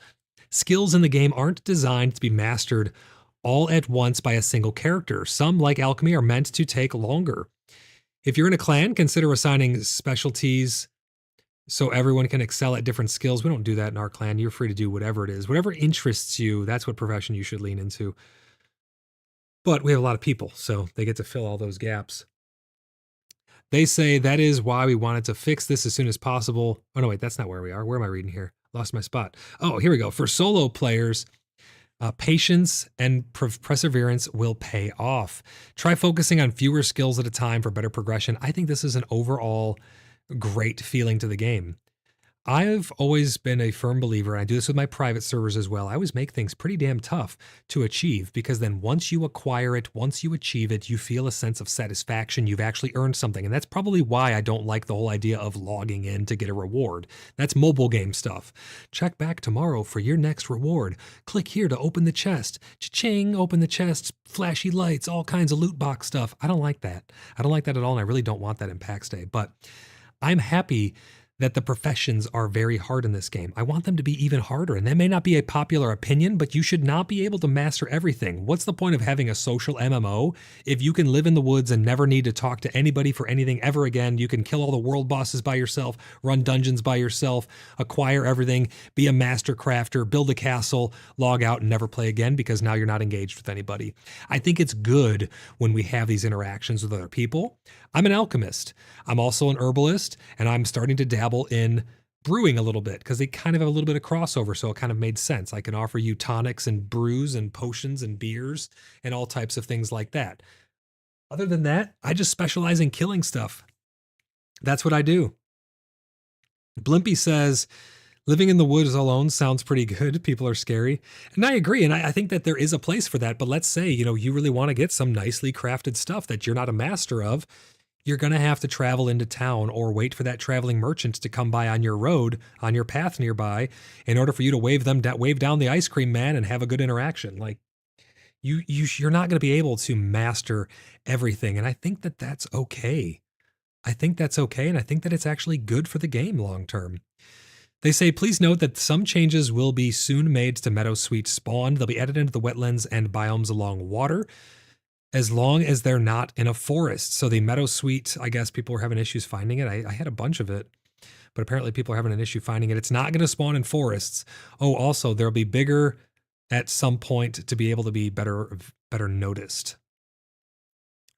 Skills in the game aren't designed to be mastered all at once by a single character. Some, like alchemy, are meant to take longer. If you're in a clan, consider assigning specialties so everyone can excel at different skills. We don't do that in our clan. You're free to do whatever it is. Whatever interests you, that's what profession you should lean into. But we have a lot of people, so they get to fill all those gaps. They say that is why we wanted to fix this as soon as possible. Oh, no, wait, that's not where we are. Where am I reading here? Lost my spot. Oh, here we go. For solo players, patience and perseverance will pay off. Try focusing on fewer skills at a time for better progression. I think this is an overall great feeling to the game. I've always been a firm believer, and I do this with my private servers as well. I always make things pretty damn tough to achieve because then once you acquire it, once you achieve it, you feel a sense of satisfaction. You've actually earned something. And that's probably why I don't like the whole idea of logging in to get a reward. That's mobile game stuff. Check back tomorrow for your next reward. Click here to open the chest. Cha-ching, open the chest, flashy lights, all kinds of loot box stuff. I don't like that. I don't like that at all, and I really don't want that in PAX Day. But I'm happy that the professions are very hard in this game. I want them to be even harder, and that may not be a popular opinion, but you should not be able to master everything. What's the point of having a social MMO if you can live in the woods and never need to talk to anybody for anything ever again? You can kill all the world bosses by yourself, run dungeons by yourself, acquire everything, be a master crafter, build a castle, log out and never play again because now you're not engaged with anybody. I think it's good when we have these interactions with other people. I'm an alchemist. I'm also an herbalist, and I'm starting to dabble in brewing a little bit because they kind of have a little bit of crossover, so it kind of made sense. I can offer you tonics and brews and potions and beers and all types of things like that. Other than that, I just specialize in killing stuff. That's what I do. Blimpy says, living in the woods alone sounds pretty good. People are scary. And I agree. And I think that there is a place for that. But let's say, you really want to get some nicely crafted stuff that you're not a master of. You're going to have to travel into town or wait for that traveling merchant to come by on your road, on your path nearby, in order for you to wave down the ice cream man and have a good interaction. Like you're not going to be able to master everything. And I think that that's okay. I think that's okay. And I think that it's actually good for the game long term. They say, please note that some changes will be soon made to Meadowsweet spawn. They'll be added into the wetlands and biomes along water, as long as they're not in a forest. So the Meadowsweet, I guess people were having issues finding it. I had a bunch of it, but apparently people are having an issue finding it. It's not going to spawn in forests. Oh, also, there'll be bigger at some point to be able to be better noticed.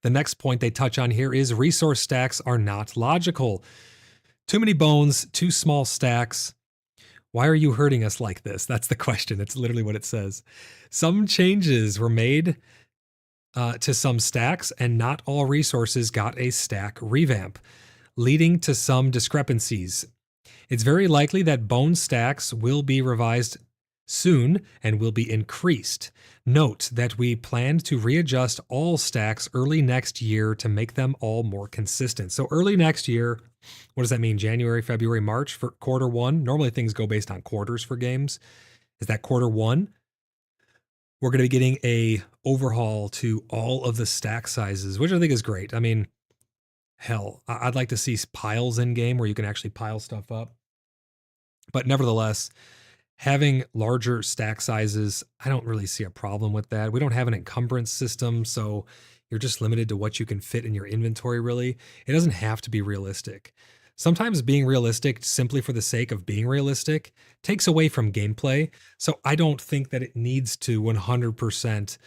The next point they touch on here is resource stacks are not logical. Too many bones, too small stacks. Why are you hurting us like this? That's the question. It's literally what it says. Some changes were made to some stacks, and not all resources got a stack revamp, leading to some discrepancies. It's very likely that bone stacks will be revised soon and will be increased. Note that we plan to readjust all stacks early next year to make them all more consistent. So early next year, what does that mean? January, February, March for quarter one? Normally things go based on quarters for games. Is that quarter one? We're going to be getting a overhaul to all of the stack sizes, which I think is great. I mean, hell, I'd like to see piles in game where you can actually pile stuff up. But nevertheless, having larger stack sizes, I don't really see a problem with that. We don't have an encumbrance system, so you're just limited to what you can fit in your inventory, really. It doesn't have to be realistic. Sometimes being realistic simply for the sake of being realistic takes away from gameplay. So I don't think that it needs to 100%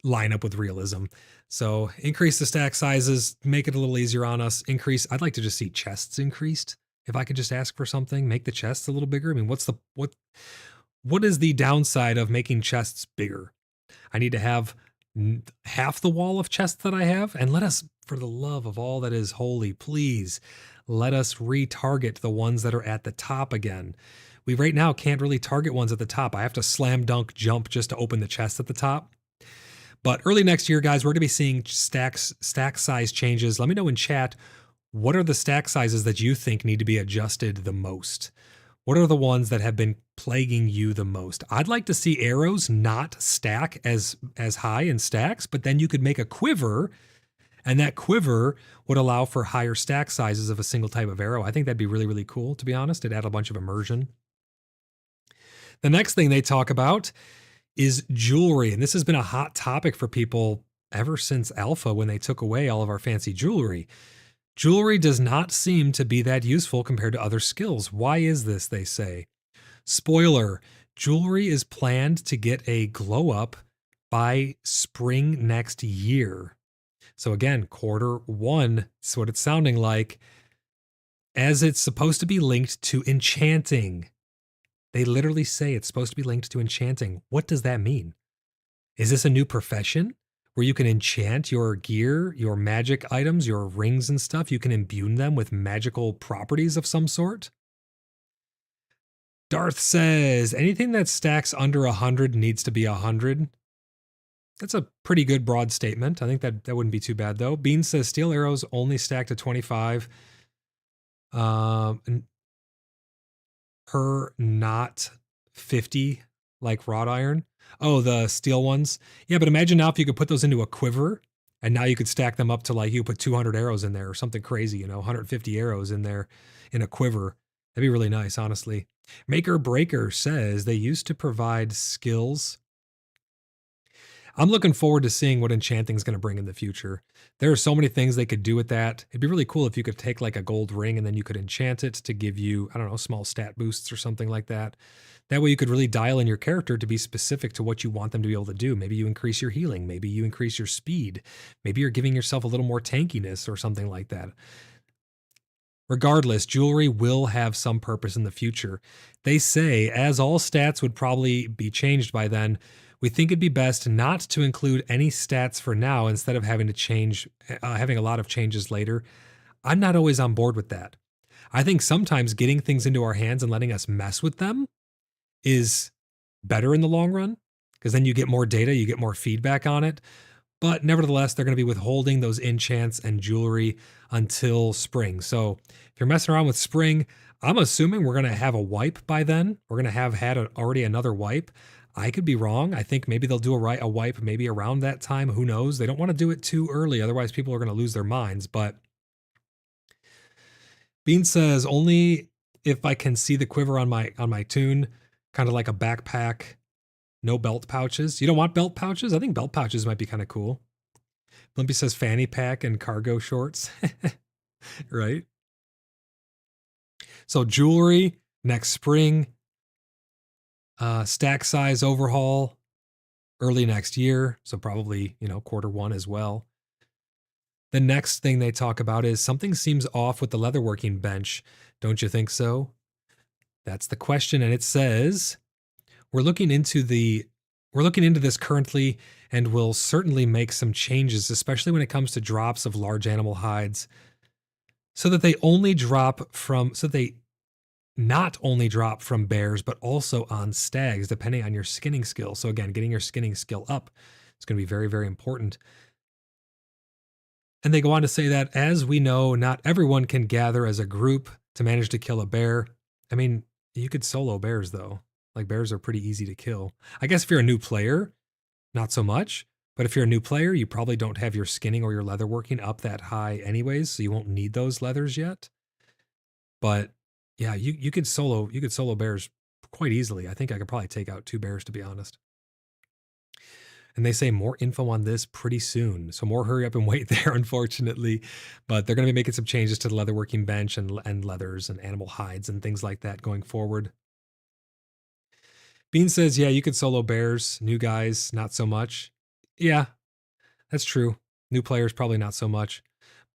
line up with realism. So increase the stack sizes, make it a little easier on us. I'd like to just see chests increased. If I could just ask for something, make the chests a little bigger. I mean, what is the downside of making chests bigger? I need to have half the wall of chests that I have, and let us, for the love of all that is holy, please let us retarget the ones that are at the top again. We right now can't really target ones at the top. I have to slam dunk jump just to open the chest at the top. But early next year, guys, we're going to be seeing stack size changes. Let me know in chat, what are the stack sizes that you think need to be adjusted the most? What are the ones that have been plaguing you the most? I'd like to see arrows not stack as high in stacks, but then you could make a quiver, and that quiver would allow for higher stack sizes of a single type of arrow. I think that'd be really, really cool, to be honest. It'd add a bunch of immersion. The next thing they talk about is jewelry, and this has been a hot topic for people ever since Alpha when they took away all of our fancy jewelry. Jewelry does not seem to be that useful compared to other skills. Why is this, they say? Spoiler, jewelry is planned to get a glow up by spring next year. So again, Q1, that's what it's sounding like, as it's supposed to be linked to enchanting. They literally say it's supposed to be linked to enchanting. What does that mean? Is this a new profession where you can enchant your gear, your magic items, your rings and stuff? You can imbue them with magical properties of some sort? Darth says, anything that stacks under 100 needs to be 100. That's a pretty good broad statement. I think that wouldn't be too bad, though. Bean says, steel arrows only stack to 25. Per not 50 like wrought iron. Oh, the steel ones. Yeah, but imagine now if you could put those into a quiver and now you could stack them up to like you put 200 arrows in there or something crazy, 150 arrows in there in a quiver. That'd be really nice, honestly. Maker Breaker says they used to provide skills. I'm looking forward to seeing what enchanting is going to bring in the future. There are so many things they could do with that. It'd be really cool if you could take like a gold ring and then you could enchant it to give you, I don't know, small stat boosts or something like that. That way you could really dial in your character to be specific to what you want them to be able to do. Maybe you increase your healing. Maybe you increase your speed. Maybe you're giving yourself a little more tankiness or something like that. Regardless, jewelry will have some purpose in the future. They say, as all stats would probably be changed by then, we think it'd be best not to include any stats for now instead of having to change, having a lot of changes later. I'm not always on board with that. I think sometimes getting things into our hands and letting us mess with them is better in the long run, because then you get more data, you get more feedback on it. But nevertheless, they're going to be withholding those enchants and jewelry until spring. So if you're messing around with spring, I'm assuming we're going to have a wipe by then. We're going to have had already another wipe. I could be wrong. I think maybe they'll do a wipe maybe around that time. Who knows? They don't want to do it too early. Otherwise, people are going to lose their minds. But Bean says, only if I can see the quiver on my tune, kind of like a backpack. No belt pouches. You don't want belt pouches? I think belt pouches might be kind of cool. Blimpy says fanny pack and cargo shorts. Right? So jewelry next spring. Stack size overhaul early next year. So probably, Q1 as well. The next thing they talk about is something seems off with the leatherworking bench. Don't you think so? That's the question. And it says, we're looking into this currently and will certainly make some changes, especially when it comes to drops of large animal hides, so that they not only drop from bears, but also on stags, depending on your skinning skill. So again, getting your skinning skill up is going to be very, very important. And they go on to say that, as we know, not everyone can gather as a group to manage to kill a bear. I mean, you could solo bears, though. Like, bears are pretty easy to kill. I guess if you're a new player, not so much. But if you're a new player, you probably don't have your skinning or your leatherworking up that high anyways, so you won't need those leathers yet. But yeah, you could solo bears quite easily. I think I could probably take out 2 bears, to be honest. And they say more info on this pretty soon. So more hurry up and wait there, unfortunately. But they're going to be making some changes to the leatherworking bench and leathers and animal hides and things like that going forward. Bean says, yeah, you could solo bears. New guys, not so much. Yeah, that's true. New players, probably not so much.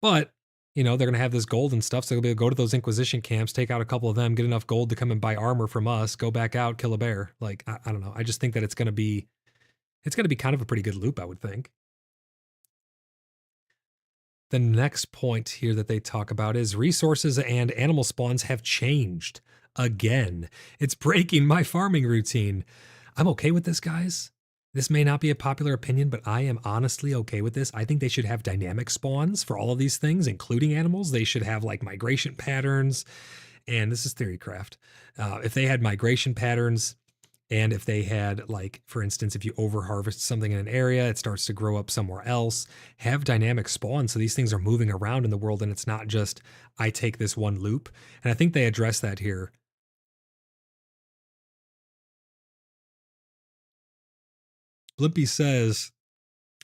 But, they're going to have this gold and stuff. So they'll be able to go to those Inquisition camps, take out a couple of them, get enough gold to come and buy armor from us, go back out, kill a bear. Like, I don't know. I just think that it's going to be kind of a pretty good loop, I would think. The next point here that they talk about is resources and animal spawns have changed again. It's breaking my farming routine. I'm okay with this, guys. This may not be a popular opinion, but I am honestly okay with this. I think they should have dynamic spawns for all of these things, including animals. They should have like migration patterns. And this is Theorycraft. If they had migration patterns, and if they had, like, for instance, if you overharvest something in an area, it starts to grow up somewhere else, have dynamic spawn so these things are moving around in the world and it's not just, I take this one loop. And I think they address that here. Blimpy says,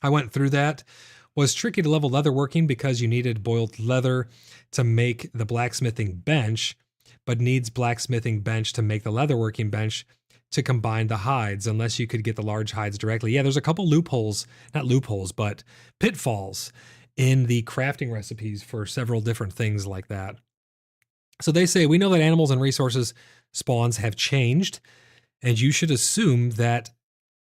I went through that. Was tricky to level leatherworking because you needed boiled leather to make the blacksmithing bench, but needs blacksmithing bench to make the leatherworking bench to combine the hides, unless you could get the large hides directly. Yeah, there's a couple loopholes, not loopholes, but pitfalls in the crafting recipes for several different things like that. So they say, we know that animals and resources spawns have changed, and you should assume that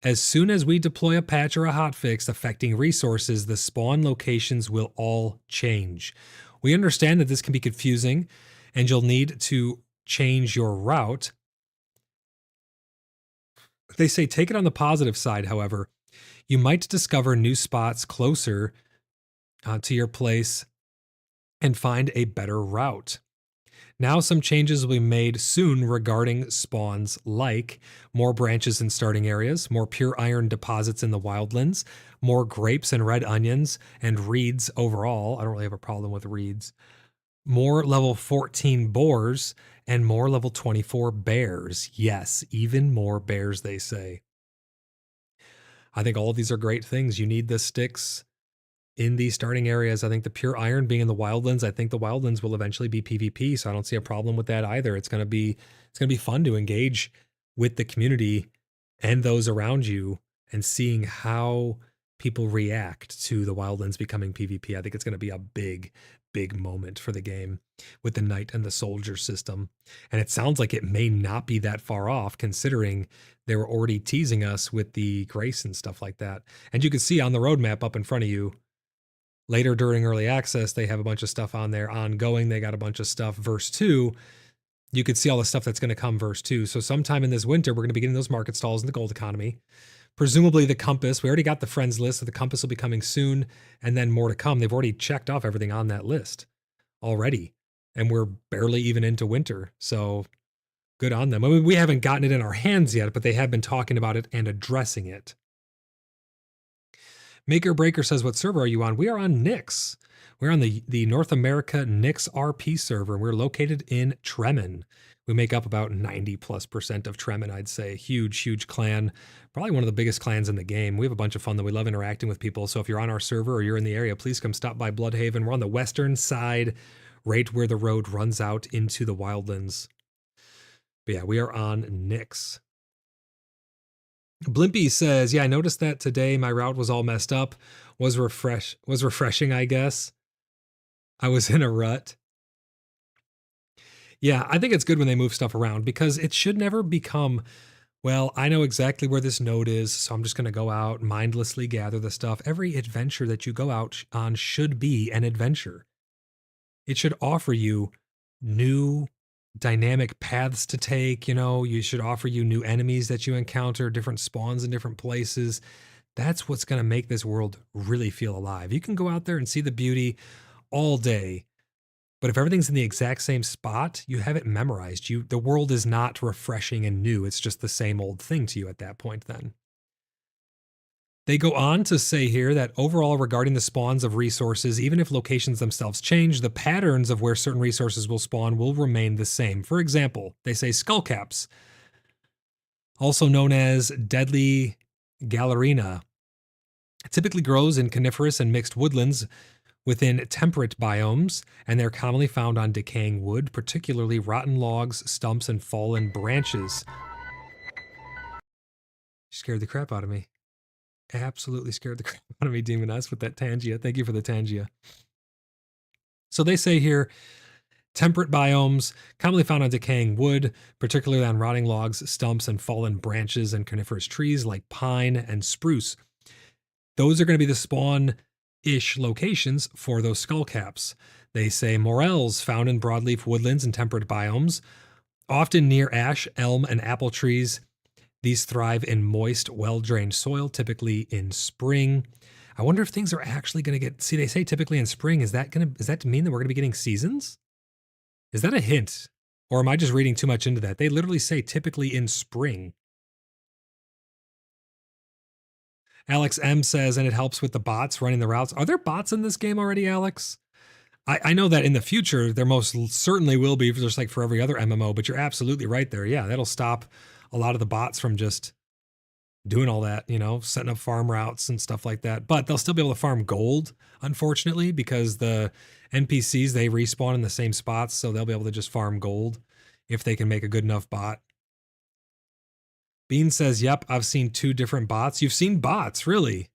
as soon as we deploy a patch or a hotfix affecting resources, the spawn locations will all change. We understand that this can be confusing, and you'll need to change your route. They say, take it on the positive side, however. You might discover new spots closer to your place and find a better route. Now some changes will be made soon regarding spawns, like more branches in starting areas, more pure iron deposits in the wildlands, more grapes and red onions and reeds overall. I don't really have a problem with reeds. More level 14 boars and more level 24 bears. Yes, even more bears, they say. I think all of these are great things. You need the sticks in these starting areas. I think the pure iron being in the wildlands, I think the wildlands will eventually be PvP, so I don't see a problem with that either. It's going to be fun to engage with the community and those around you and seeing how people react to the wildlands becoming PvP. I think it's going to be a big moment for the game with the knight and the soldier system. And it sounds like it may not be that far off, considering they were already teasing us with the grace and stuff like that. And you can see on the roadmap up in front of you, later during early access, they have a bunch of stuff on there. Ongoing, they got a bunch of stuff. Verse 2, you could see all the stuff that's going to come verse 2. So sometime in this winter, we're going to be getting those market stalls in the gold economy. Presumably the compass. We already got the friends list, so the compass will be coming soon, and then more to come. They've already checked off everything on that list already, and we're barely even into winter. So good on them. I mean, we haven't gotten it in our hands yet, but they have been talking about it and addressing it. Maker Breaker says, what server are you on? We are on Nyx. We're on the North America Nyx RP server. We're located in Tremen. We make up about 90+% of Tremen, I'd say. Huge clan. Probably one of the biggest clans in the game. We have a bunch of fun that we love interacting with people. So if you're on our server or you're in the area, please come stop by Bloodhaven. We're on the western side, right where the road runs out into the wildlands. But yeah, we are on Nyx. Blimpy says, yeah, I noticed that today my route was all messed up. Was refreshing, I guess. I was in a rut. Yeah, I think it's good when they move stuff around, because it should never become, well, I know exactly where this node is, so I'm just going to go out, mindlessly gather the stuff. Every adventure that you go out on should be an adventure. It should offer you new dynamic paths to take. You should offer you new enemies that you encounter, different spawns in different places. That's what's going to make this world really feel alive. You can go out there and see the beauty all day, but if everything's in the exact same spot, you have it memorized. The world is not refreshing and new. It's just the same old thing to you at that point then. They go on to say here that overall, regarding the spawns of resources, even if locations themselves change, the patterns of where certain resources will spawn will remain the same. For example, they say skullcaps, also known as deadly gallerina, typically grows in coniferous and mixed woodlands within temperate biomes, and they're commonly found on decaying wood, particularly rotten logs, stumps, and fallen branches. Scared the crap out of me. Absolutely scared the crap out of me, Demon S, with that Tangia. Thank you for the Tangia. So they say here, temperate biomes, commonly found on decaying wood, particularly on rotting logs, stumps, and fallen branches and coniferous trees like pine and spruce. Those are going to be the spawn-ish locations for those skullcaps. They say morels found in broadleaf woodlands and temperate biomes, often near ash, elm, and apple trees. These thrive in moist, well-drained soil, typically in spring. I wonder if things are actually going to get... See, they say typically in spring. Is that to mean that we're going to be getting seasons? Is that a hint? Or am I just reading too much into that? They literally say typically in spring. Alex M says, and it helps with the bots running the routes. Are there bots in this game already, Alex? I know that in the future, there most certainly will be, just like for every other MMO, but you're absolutely right there. Yeah, that'll stop a lot of the bots from just doing all that, setting up farm routes and stuff like that. But they'll still be able to farm gold, unfortunately, because the NPCs, they respawn in the same spots, so they'll be able to just farm gold if they can make a good enough bot. Bean says, yep, I've seen 2 different bots. You've seen bots, really?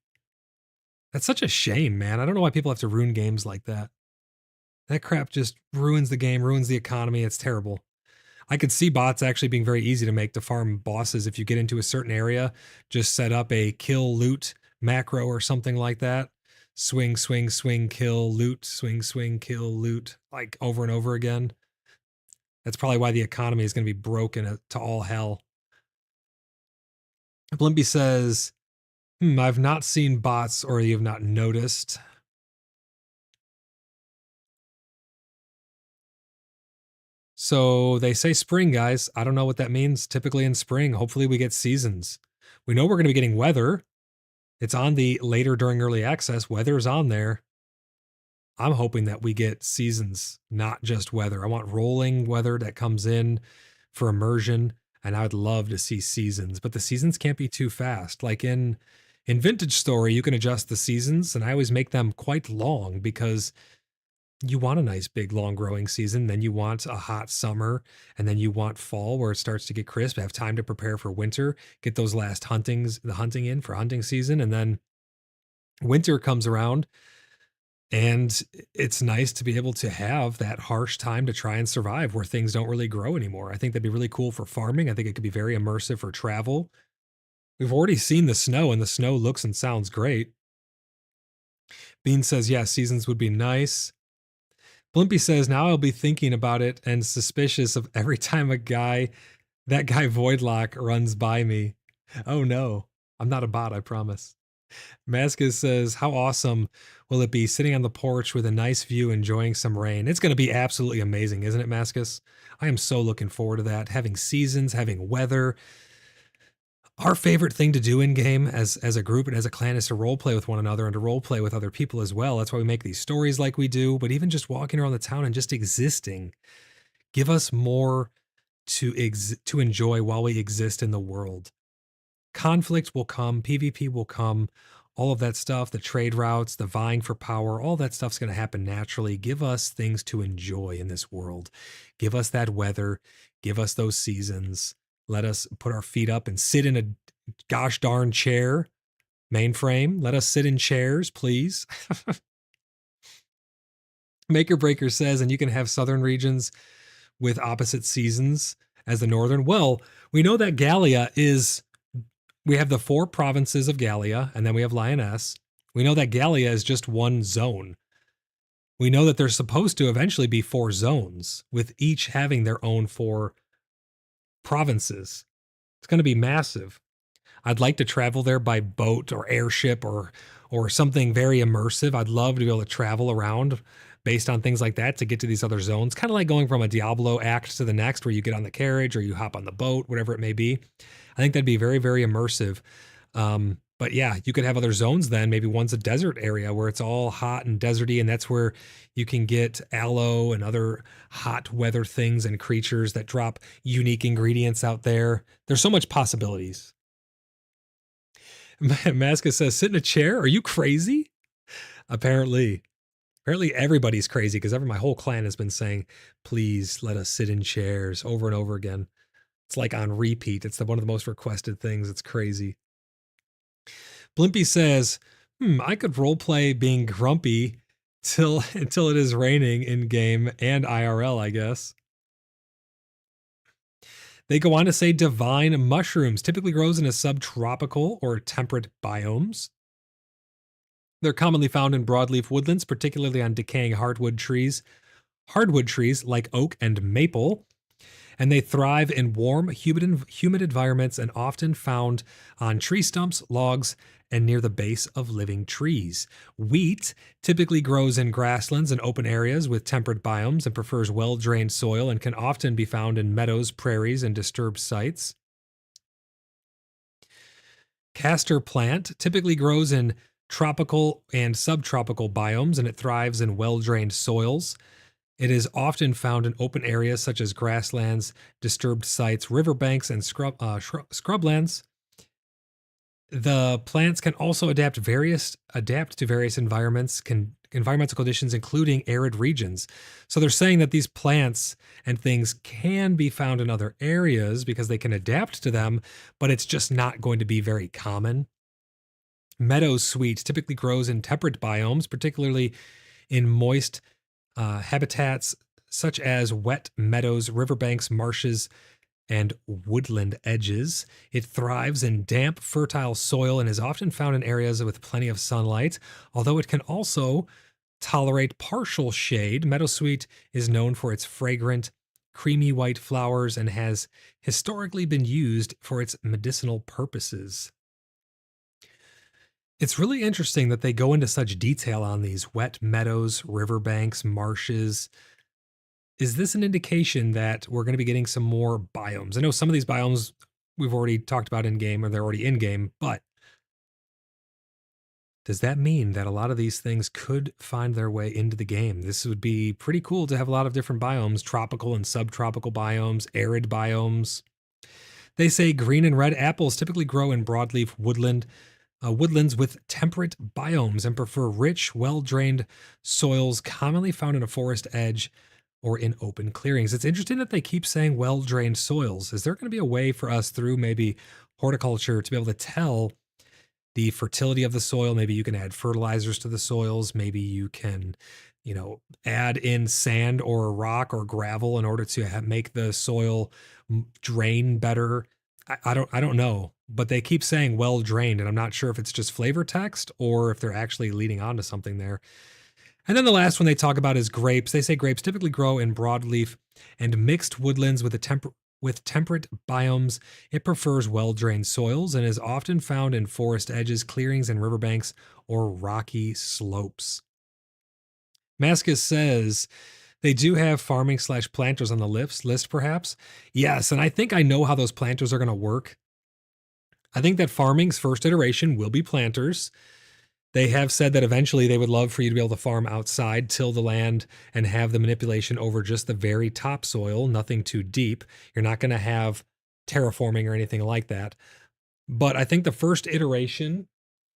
That's such a shame, man. I don't know why people have to ruin games like that. That crap just ruins the game, ruins the economy. It's terrible. I could see bots actually being very easy to make to farm bosses. If you get into a certain area, just set up a kill loot macro or something like that. Swing, swing, swing, kill, loot, swing, kill, loot, like over and over again. That's probably why the economy is going to be broken to all hell. Blimpy says, I've not seen bots, or you have not noticed. So they say spring, guys. I don't know what that means. Typically in spring, hopefully we get seasons. We know we're going to be getting weather. It's on the later during early access. Weather's on there. I'm hoping that we get seasons, not just weather. I want rolling weather that comes in for immersion, and I would love to see seasons, but the seasons can't be too fast. Like in Vintage Story, you can adjust the seasons, and I always make them quite long because you want a nice big long growing season, then you want a hot summer, and then you want fall where it starts to get crisp, have time to prepare for winter, get those last hunting in for hunting season, and then winter comes around, and it's nice to be able to have that harsh time to try and survive where things don't really grow anymore. I think that'd be really cool for farming. I think it could be very immersive for travel. We've already seen the snow, and the snow looks and sounds great. Bean says, yeah, seasons would be nice. Blimpy says, now I'll be thinking about it and suspicious of every time that guy Voidlock runs by me. Oh no, I'm not a bot, I promise. Mascus says, how awesome will it be sitting on the porch with a nice view, enjoying some rain? It's going to be absolutely amazing, isn't it, Mascus? I am so looking forward to that. Having seasons, having weather. Our favorite thing to do in game as a group and as a clan is to role play with one another and to role play with other people as well. That's why we make these stories like we do, but even just walking around the town and just existing, give us more to enjoy while we exist in the world. Conflict will come, PvP will come, all of that stuff, the trade routes, the vying for power, all that stuff's going to happen naturally. Give us things to enjoy in this world. Give us that weather, give us those seasons. Let us put our feet up and sit in a gosh darn chair. Mainframe, let us sit in chairs, please. Maker Breaker says, and you can have southern regions with opposite seasons as the northern. Well, we know that Gallia we have the 4 provinces of Gallia, and then we have Lioness. We know that Gallia is just one zone. We know that there's supposed to eventually be 4 zones, with each having their own 4 provinces. It's going to be massive. I'd like to travel there by boat or airship or something very immersive. I'd love to be able to travel around based on things like that to get to these other zones. Kind of like going from a Diablo act to the next where you get on the carriage or you hop on the boat, whatever it may be. I think that'd be very, very immersive. But yeah, you could have other zones then. Maybe one's a desert area where it's all hot and deserty, and that's where you can get aloe and other hot weather things and creatures that drop unique ingredients out there. There's so much possibilities. Masca says, sit in a chair? Are you crazy? Apparently everybody's crazy because my whole clan has been saying, please let us sit in chairs over and over again. It's like on repeat. It's one of the most requested things. It's crazy. Blimpy says, I could roleplay being grumpy until it is raining in game and IRL, I guess. They go on to say divine mushrooms typically grows in a subtropical or temperate biomes. They're commonly found in broadleaf woodlands, particularly on decaying hardwood trees like oak and maple. And they thrive in warm, humid environments and often found on tree stumps, logs, and near the base of living trees. Wheat typically grows in grasslands and open areas with temperate biomes and prefers well-drained soil and can often be found in meadows, prairies, and disturbed sites. Castor plant typically grows in tropical and subtropical biomes, and it thrives in well-drained soils. It is often found in open areas such as grasslands, disturbed sites, riverbanks, and scrublands. The plants can also adapt to various environmental conditions, including arid regions. So they're saying that these plants and things can be found in other areas because they can adapt to them, but it's just not going to be very common. Meadow sweet typically grows in temperate biomes, particularly in moist habitats such as wet meadows, riverbanks, marshes, and woodland edges. It thrives in damp, fertile soil and is often found in areas with plenty of sunlight, although it can also tolerate partial shade. Meadowsweet is known for its fragrant, creamy white flowers and has historically been used for its medicinal purposes. It's really interesting that they go into such detail on these wet meadows, riverbanks, marshes. Is this an indication that we're going to be getting some more biomes? I know some of these biomes we've already talked about in game or they're already in game, but does that mean that a lot of these things could find their way into the game? This would be pretty cool to have a lot of different biomes, tropical and subtropical biomes, arid biomes. They say green and red apples typically grow in broadleaf woodlands with temperate biomes and prefer rich, well-drained soils commonly found in a forest edge or in open clearings. It's interesting that they keep saying well-drained soils. Is there going to be a way for us through maybe horticulture to be able to tell the fertility of the soil? Maybe you can add fertilizers to the soils. Maybe you can, add in sand or rock or gravel in order to make the soil drain better. I don't know, but they keep saying well drained, and I'm not sure if it's just flavor text or if they're actually leading on to something there. And then the last one they talk about is grapes. They say grapes typically grow in broadleaf and mixed woodlands with temperate biomes. It prefers well-drained soils and is often found in forest edges, clearings, and riverbanks or rocky slopes. Mascus says they do have farming/planters on the list, perhaps. Yes, and I think I know how those planters are going to work. I think that farming's first iteration will be planters. They have said that eventually they would love for you to be able to farm outside, till the land, and have the manipulation over just the very topsoil, nothing too deep. You're not going to have terraforming or anything like that. But I think the first iteration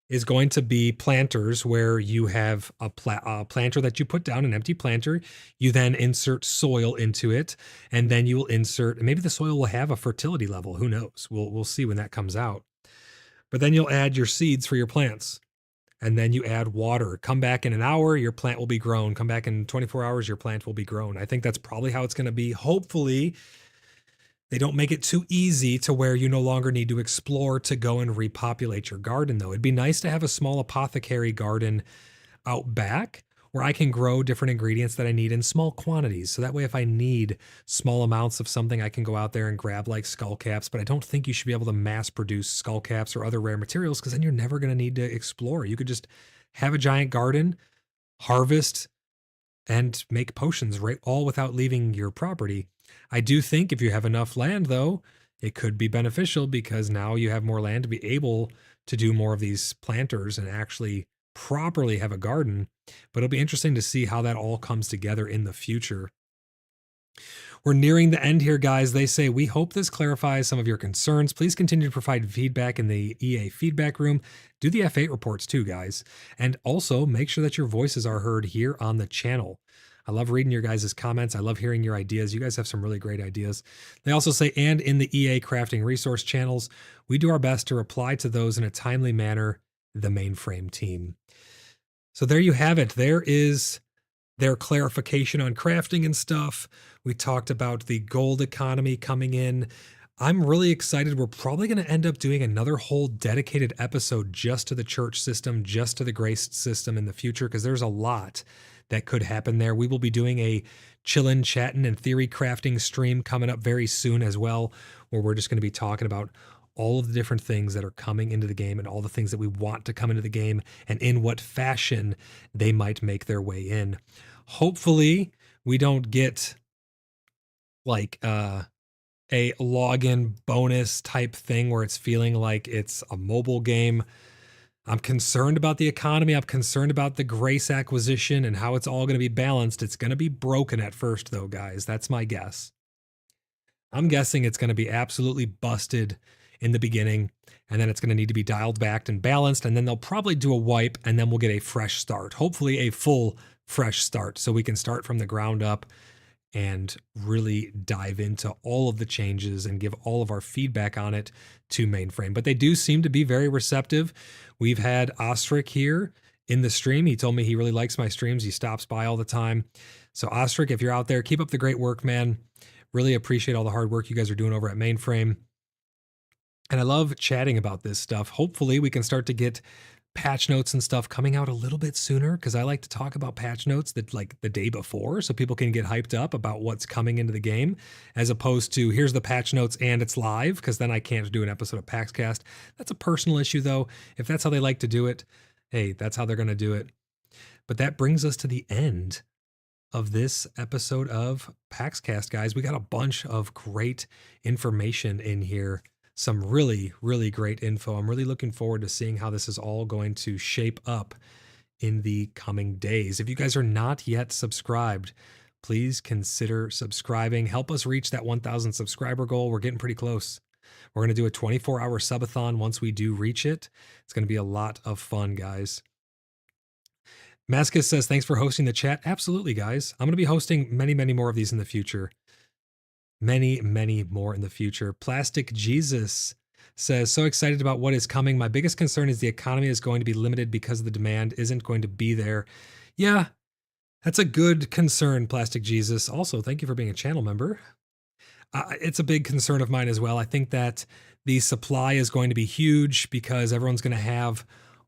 is going to be planters, where you have a planter that you put down, an empty planter. You then insert soil into it, and then you will insert, maybe the soil will have a fertility level. Who knows? We'll see when that comes out. But then you'll add your seeds for your plants. And then you add water. Come back in an hour, your plant will be grown. Come back in 24 hours, your plant will be grown. I think that's probably how it's going to be. Hopefully, they don't make it too easy to where you no longer need to explore to go and repopulate your garden, though. It'd be nice to have a small apothecary garden out back where I can grow different ingredients that I need in small quantities. So that way, if I need small amounts of something, I can go out there and grab like skull caps. But I don't think you should be able to mass produce skull caps or other rare materials, because then you're never going to need to explore. You could just have a giant garden, harvest, and make potions, right? All without leaving your property. I do think if you have enough land, though, it could be beneficial, because now you have more land to be able to do more of these planters and actually properly have a garden. But it'll be interesting to see how that all comes together in the future. We're nearing the end here, guys. They say, we hope this clarifies some of your concerns. Please continue to provide feedback in the EA feedback room. Do the F8 reports too, guys. And also make sure that your voices are heard here on the channel. I love reading your guys' comments. I love hearing your ideas. You guys have some really great ideas. They also say, and in the EA crafting resource channels, we do our best to reply to those in a timely manner, the mainframe team. So there you have it. There is their clarification on crafting and stuff. We talked about the gold economy coming in. I'm really excited. We're probably going to end up doing another whole dedicated episode just to the church system, just to the grace system in the future, because there's a lot that could happen there. We will be doing a chillin', chattin', and theory crafting stream coming up very soon as well, where we're just going to be talking about all of the different things that are coming into the game and all the things that we want to come into the game and in what fashion they might make their way in. Hopefully, we don't get like a login bonus type thing where it's feeling like it's a mobile game. I'm concerned about the economy. I'm concerned about the grace acquisition and how it's all going to be balanced. It's going to be broken at first, though, guys. That's my guess. I'm guessing it's going to be absolutely busted in the beginning, and then it's going to need to be dialed back and balanced, and then they'll probably do a wipe, and then we'll get a fresh start, hopefully a full fresh start, so we can start from the ground up and really dive into all of the changes and give all of our feedback on it to mainframe. But they do seem to be very receptive. We've had Ostrich here in the stream. He told me he really likes my streams. He stops by all the time. So Ostrich, if you're out there, keep up the great work, man. Really appreciate all the hard work you guys are doing over at Mainframe. And I love chatting about this stuff. Hopefully we can start to get patch notes and stuff coming out a little bit sooner, because I like to talk about patch notes that like the day before, so people can get hyped up about what's coming into the game, as opposed to here's the patch notes and it's live, because then I can't do an episode of PaxCast. That's a personal issue though. If that's how they like to do it, hey, that's how they're going to do it. But that brings us to the end of this episode of PaxCast, guys. We got a bunch of great information in here. Some really, really great info. I'm really looking forward to seeing how this is all going to shape up in the coming days. If you guys are not yet subscribed, please consider subscribing. Help us reach that 1,000 subscriber goal. We're getting pretty close. We're going to do a 24-hour subathon once we do reach it. It's going to be a lot of fun, guys. Mascus says, thanks for hosting the chat. Absolutely, guys. I'm going to be hosting many, many more of these in the future. Many, many more in the future. Plastic Jesus says, so excited about what is coming. My biggest concern is the economy is going to be limited because the demand isn't going to be there. Yeah, that's a good concern, Plastic Jesus. Also, thank you for being a channel member. It's a big concern of mine as well. I think that the supply is going to be huge because everyone's going to have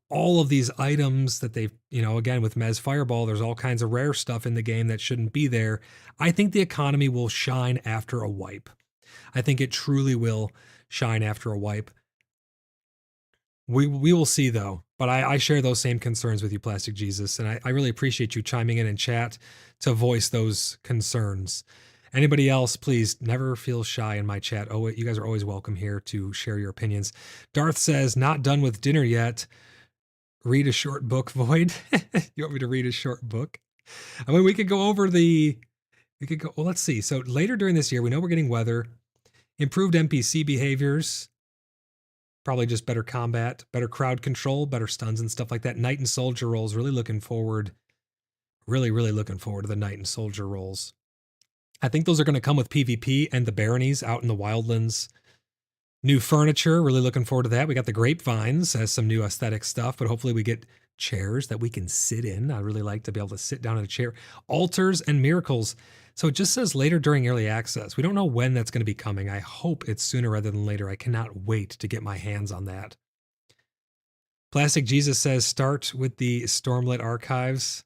all of these items that they've, again, with Mez Fireball, there's all kinds of rare stuff in the game that shouldn't be there. I think the economy will shine after a wipe. I think it truly will shine after a wipe. We will see though, but I share those same concerns with you, Plastic Jesus, and I really appreciate you chiming in chat to voice those concerns. Anybody else, please never feel shy in my chat. Oh, you guys are always welcome here to share your opinions. Darth says, not done with dinner yet. Read a short book, Void. You want me to read a short book? I mean, we could go over well, let's see. So later during this year, we know we're getting weather, improved NPC behaviors, probably just better combat, better crowd control, better stuns and stuff like that. Knight and Soldier roles, really looking forward. Really, really looking forward to the Knight and Soldier roles. I think those are going to come with PvP and the baronies out in the wildlands. New furniture, really looking forward to that. We got the grapevines as some new aesthetic stuff, but hopefully we get chairs that we can sit in. I really like to be able to sit down in a chair. Altars and miracles. So it just says later during early access. We don't know when that's going to be coming. I hope it's sooner rather than later. I cannot wait to get my hands on that. Plastic Jesus says start with the Stormlight Archives.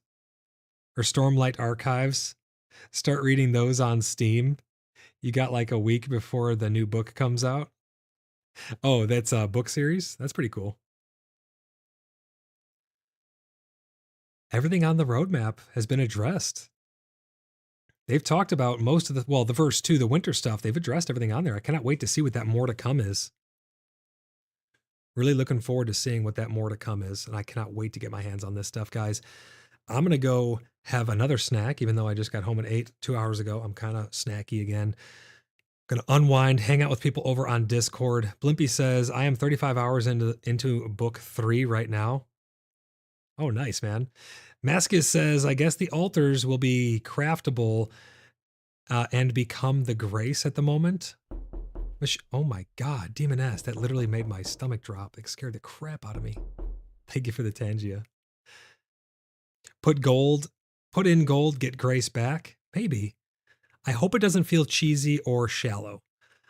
Start reading those on Steam. You got like a week before the new book comes out. Oh, that's a book series? That's pretty cool. Everything on the roadmap has been addressed. They've talked about most of the verse 2, the winter stuff. They've addressed everything on there. I cannot wait to see what that more to come is. Really looking forward to seeing what that more to come is. And I cannot wait to get my hands on this stuff, guys. I'm going to go have another snack, even though I just got home at 8, 2 hours ago. I'm kind of snacky again. Going to unwind, hang out with people over on Discord. Blimpy says, I am 35 hours into book 3 right now. Oh, nice, man. Mascus says, I guess the altars will be craftable and become the grace at the moment. Oh my God, Demon S, that literally made my stomach drop. It scared the crap out of me. Thank you for the Tangia. Put in gold, get grace back. Maybe. I hope it doesn't feel cheesy or shallow.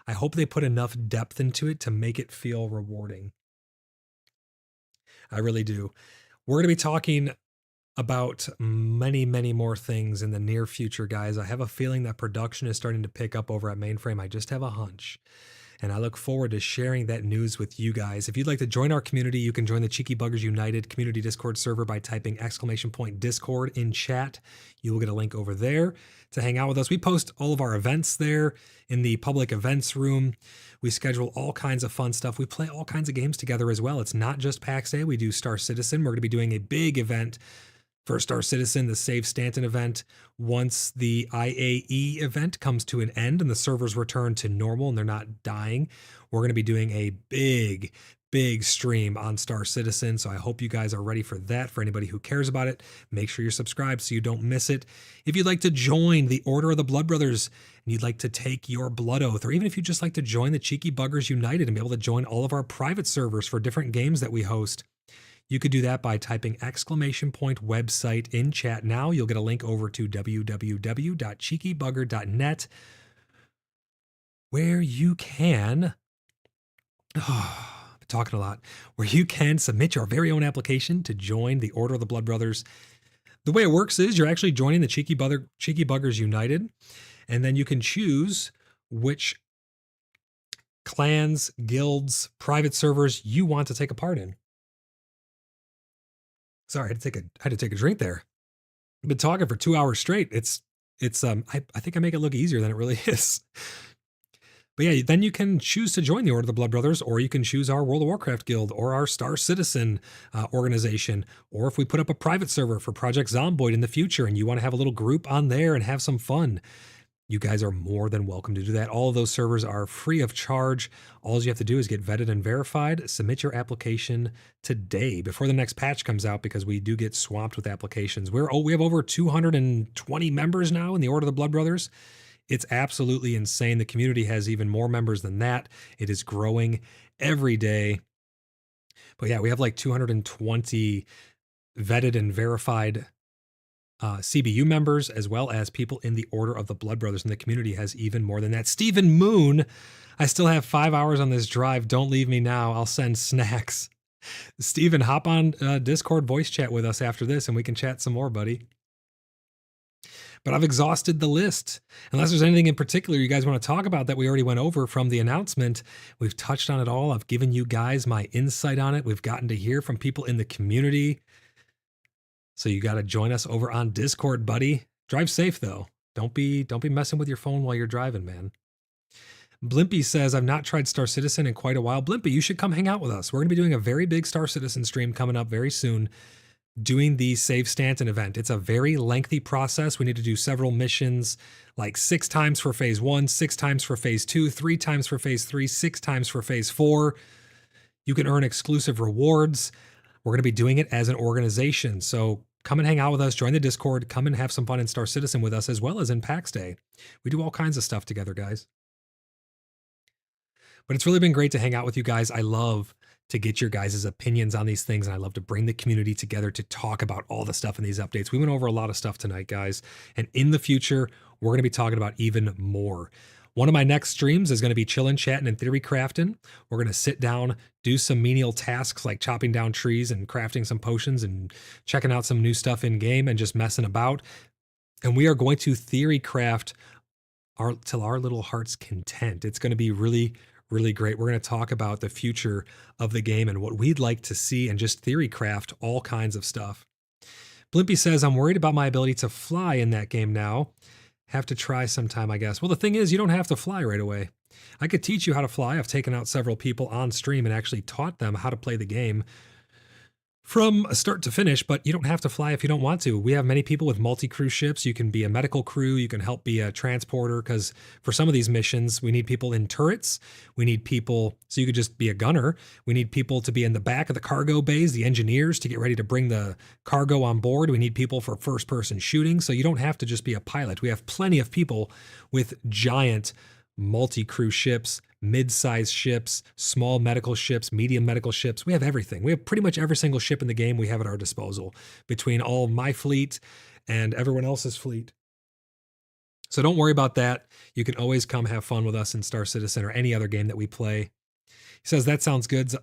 I hope they put enough depth into it to make it feel rewarding. I really do. We're going to be talking about many, many more things in the near future, guys. I have a feeling that production is starting to pick up over at Mainframe. I just have a hunch. And I look forward to sharing that news with you guys. If you'd like to join our community, you can join the Cheeky Buggers United community Discord server by typing !Discord in chat. You will get a link over there to hang out with us. We post all of our events there in the public events room. We schedule all kinds of fun stuff. We play all kinds of games together as well. It's not just PAX Day. We do Star Citizen. We're going to be doing a big event For Star Citizen, the Save Stanton event, once the IAE event comes to an end and the servers return to normal and they're not dying, we're going to be doing a big stream on Star Citizen. So I hope you guys are ready for that. For anybody who cares about it, make sure you're subscribed so you don't miss it. If you'd like to join the Order of the Blood Brothers and you'd like to take your blood oath, or even if you'd just like to join the Cheeky Buggers United and be able to join all of our private servers for different games that we host, you could do that by typing !website in chat now. You'll get a link over to www.cheekybugger.net where you can, I'm talking a lot, where you can submit your very own application to join the Order of the Blood Brothers. The way it works is you're actually joining the Cheeky Buggers United, and then you can choose which clans, guilds, private servers you want to take a part in. Sorry, I had to take a drink there. I've been talking for 2 hours straight. I think I make it look easier than it really is. But yeah, then you can choose to join the Order of the Blood Brothers, or you can choose our World of Warcraft guild or our Star Citizen organization. Or if we put up a private server for Project Zomboid in the future and you want to have a little group on there and have some fun, you guys are more than welcome to do that. All of those servers are free of charge. All you have to do is get vetted and verified. Submit your application today before the next patch comes out, because we do get swamped with applications. We have over 220 members now in the Order of the Blood Brothers. It's absolutely insane. The community has even more members than that. It is growing every day. But yeah, we have like 220 vetted and verified CBU members, as well as people in the Order of the Blood Brothers, and the community has even more than that. Stephen Moon, I still have 5 hours on this drive. Don't leave me now. I'll send snacks. Stephen, hop on Discord voice chat with us after this and we can chat some more, buddy. But I've exhausted the list. Unless there's anything in particular you guys want to talk about that we already went over from the announcement, we've touched on it all. I've given you guys my insight on it. We've gotten to hear from people in the community. So you got to join us over on Discord, buddy. Drive safe though. Don't be messing with your phone while you're driving, man. Blimpy says, I've not tried Star Citizen in quite a while. Blimpy, you should come hang out with us. We're going to be doing a very big Star Citizen stream coming up very soon, doing the Save Stanton event. It's a very lengthy process. We need to do several missions, like 6 times for phase 1, 6 times for phase 2, 3 times for phase 3, 6 times for phase 4. You can earn exclusive rewards. We're going to be doing it as an organization. So come and hang out with us, join the Discord, come and have some fun in Star Citizen with us, as well as in PAX Day. We do all kinds of stuff together, guys. But it's really been great to hang out with you guys. I love to get your guys' opinions on these things, and I love to bring the community together to talk about all the stuff in these updates. We went over a lot of stuff tonight, guys, and in the future, we're going to be talking about even more. One of my next streams is going to be chillin', chatting, and theory crafting. We're going to sit down, do some menial tasks like chopping down trees and crafting some potions and checking out some new stuff in game and just messing about. And we are going to theory craft till our little heart's content. It's going to be really, really great. We're going to talk about the future of the game and what we'd like to see, and just theory craft all kinds of stuff. Blimpy says, I'm worried about my ability to fly in that game now. Have to try sometime, I guess. Well, the thing is, you don't have to fly right away. I could teach you how to fly. I've taken out several people on stream and actually taught them how to play the game from start to finish, but you don't have to fly if you don't want to. We have many people with multi-crew ships. You can be a medical crew. You can help be a transporter, because for some of these missions, we need people in turrets. We need people, so you could just be a gunner. We need people to be in the back of the cargo bays, the engineers, to get ready to bring the cargo on board. We need people for first-person shooting, so you don't have to just be a pilot. We have plenty of people with giant multi-crew ships, mid-sized ships, small medical ships, medium medical ships. We have everything. We have pretty much every single ship in the game we have at our disposal, between all my fleet and everyone else's fleet. So don't worry about that. You can always come have fun with us in Star Citizen or any other game that we play. He says, that sounds good.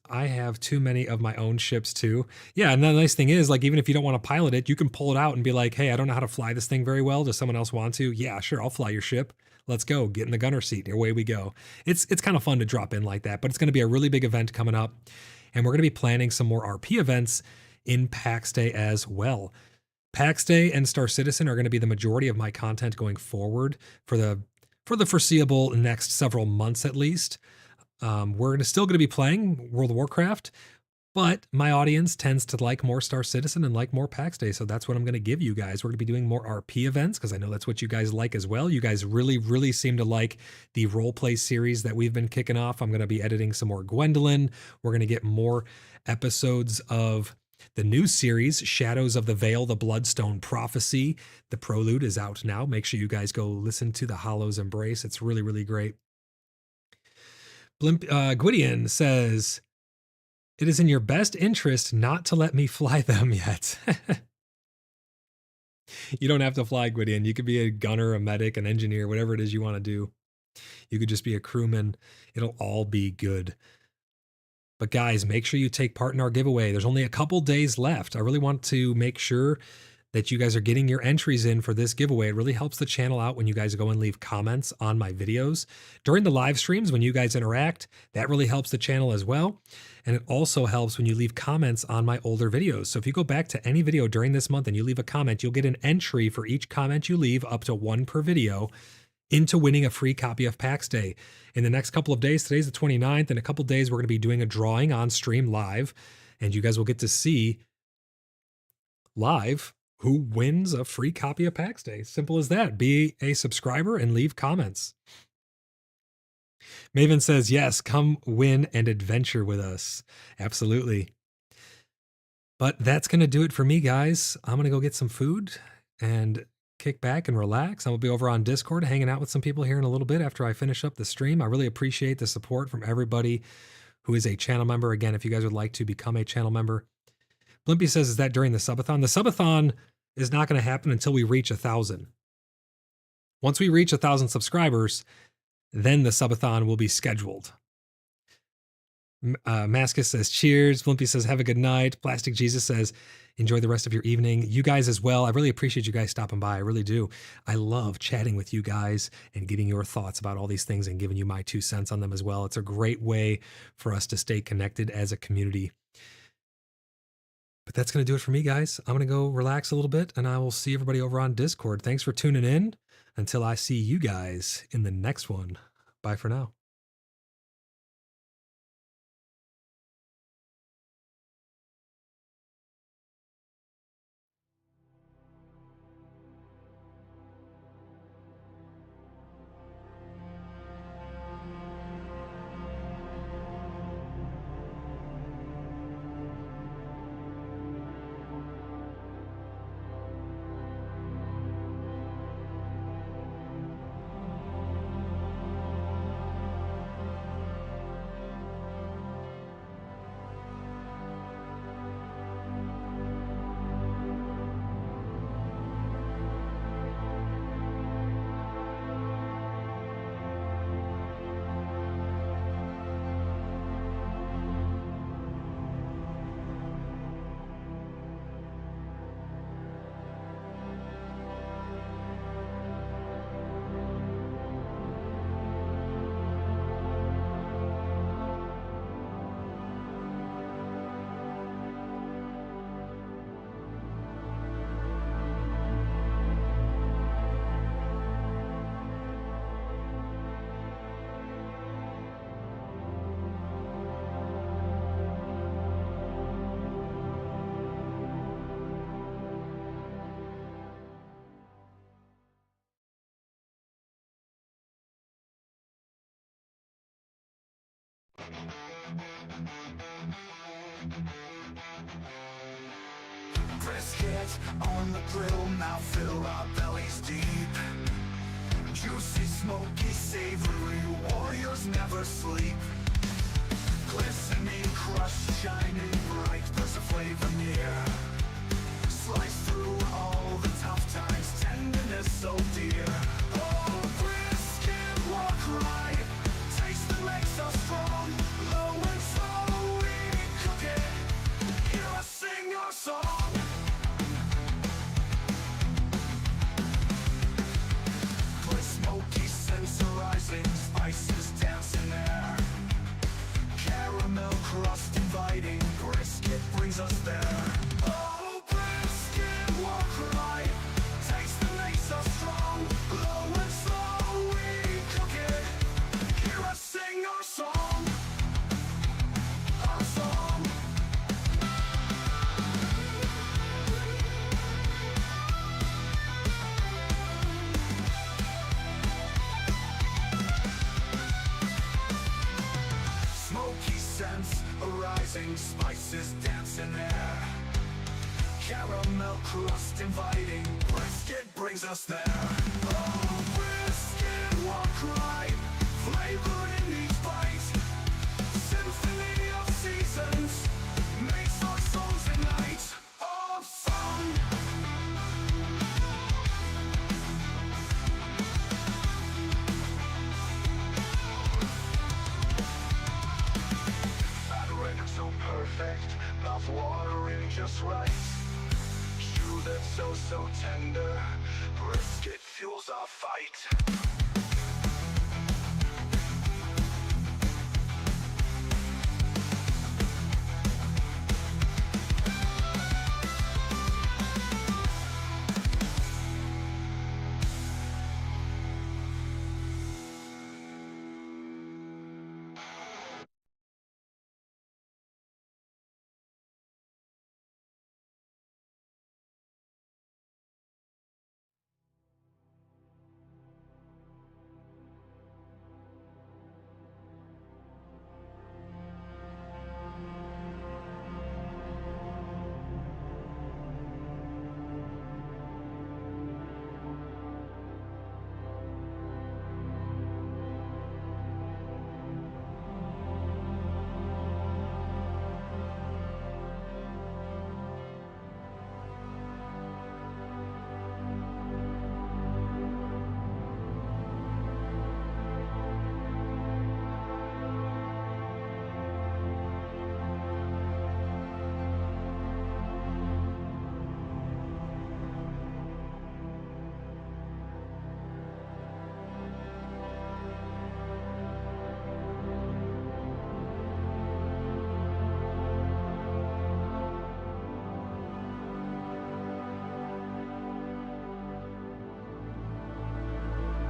I have too many of my own ships too. Yeah, and the nice thing is, like, even if you don't want to pilot it, you can pull it out and be like, hey, I don't know how to fly this thing very well. Does someone else want to? Yeah, sure, I'll fly your ship. Let's go. Get in the gunner seat. Away we go. It's kind of fun to drop in like that, but it's going to be a really big event coming up, and we're going to be planning some more RP events in PAX Day as well. PAX Day and Star Citizen are going to be the majority of my content going forward for the foreseeable next several months at least. We're still going to be playing World of Warcraft. But my audience tends to like more Star Citizen and like more PAX Day, so that's what I'm going to give you guys. We're going to be doing more RP events because I know that's what you guys like as well. You guys really, really seem to like the roleplay series that we've been kicking off. I'm going to be editing some more Gwendolyn. We're going to get more episodes of the new series, Shadows of the Veil, the Bloodstone Prophecy. The Prelude is out now. Make sure you guys go listen to the Hollow's Embrace. It's really, really great. Gwydion says, it is in your best interest not to let me fly them yet. You don't have to fly, Gwydion. You could be a gunner, a medic, an engineer, whatever it is you want to do. You could just be a crewman. It'll all be good. But guys, make sure you take part in our giveaway. There's only a couple days left. I really want to make sure that you guys are getting your entries in for this giveaway. It really helps the channel out when you guys go and leave comments on my videos. During the live streams, when you guys interact, that really helps the channel as well. And it also helps when you leave comments on my older videos. So if you go back to any video during this month and you leave a comment, you'll get an entry for each comment you leave, up to one per video, into winning a free copy of PAX Day. In the next couple of days, today's the 29th, in a couple of days, we're going to be doing a drawing on stream live, and you guys will get to see live who wins a free copy of PAX Day. Simple as that. Be a subscriber and leave comments. Maven says, yes, come win and adventure with us. Absolutely. But that's going to do it for me, guys. I'm going to go get some food and kick back and relax. I'm going to be over on Discord hanging out with some people here in a little bit after I finish up the stream. I really appreciate the support from everybody who is a channel member. Again, if you guys would like to become a channel member. Blimpy says, is that during the subathon? The subathon is not going to happen until we reach 1,000. Once we reach 1,000 subscribers, then the subathon will be scheduled. Mascus says, cheers. Blimpy says, have a good night. Plastic Jesus says, enjoy the rest of your evening. You guys as well. I really appreciate you guys stopping by. I really do. I love chatting with you guys and getting your thoughts about all these things and giving you my 2 cents on them as well. It's a great way for us to stay connected as a community. But that's going to do it for me, guys. I'm going to go relax a little bit, and I will see everybody over on Discord. Thanks for tuning in. Until I see you guys in the next one. Bye for now. Brisket on the grill, now fill our bellies deep. Juicy, smoky, savory, warriors never sleep. Glistening, crushed, shining bright, there's a flavor near. Slice through all the tough times, tenderness so dear. Oh, brisket, walk right, taste that makes us strong. Low and slow, we cook it, hear us sing our song. Smoky, sensorizing, spices dance in air. Caramel crust inviting, brisket brings us there. Oh, brisket, walk right, taste that makes us strong. Low and slow, we cook it, hear us sing our song. Our song, sizzling spices dance in air. Caramel crust inviting, brisket brings us there. Oh, brisket, walk right, flavored in each bite. Symphony of seasons, makes our souls ignite. Of song. So perfect, mouth watering just right. Chew that's so tender, brisket fuels our fight.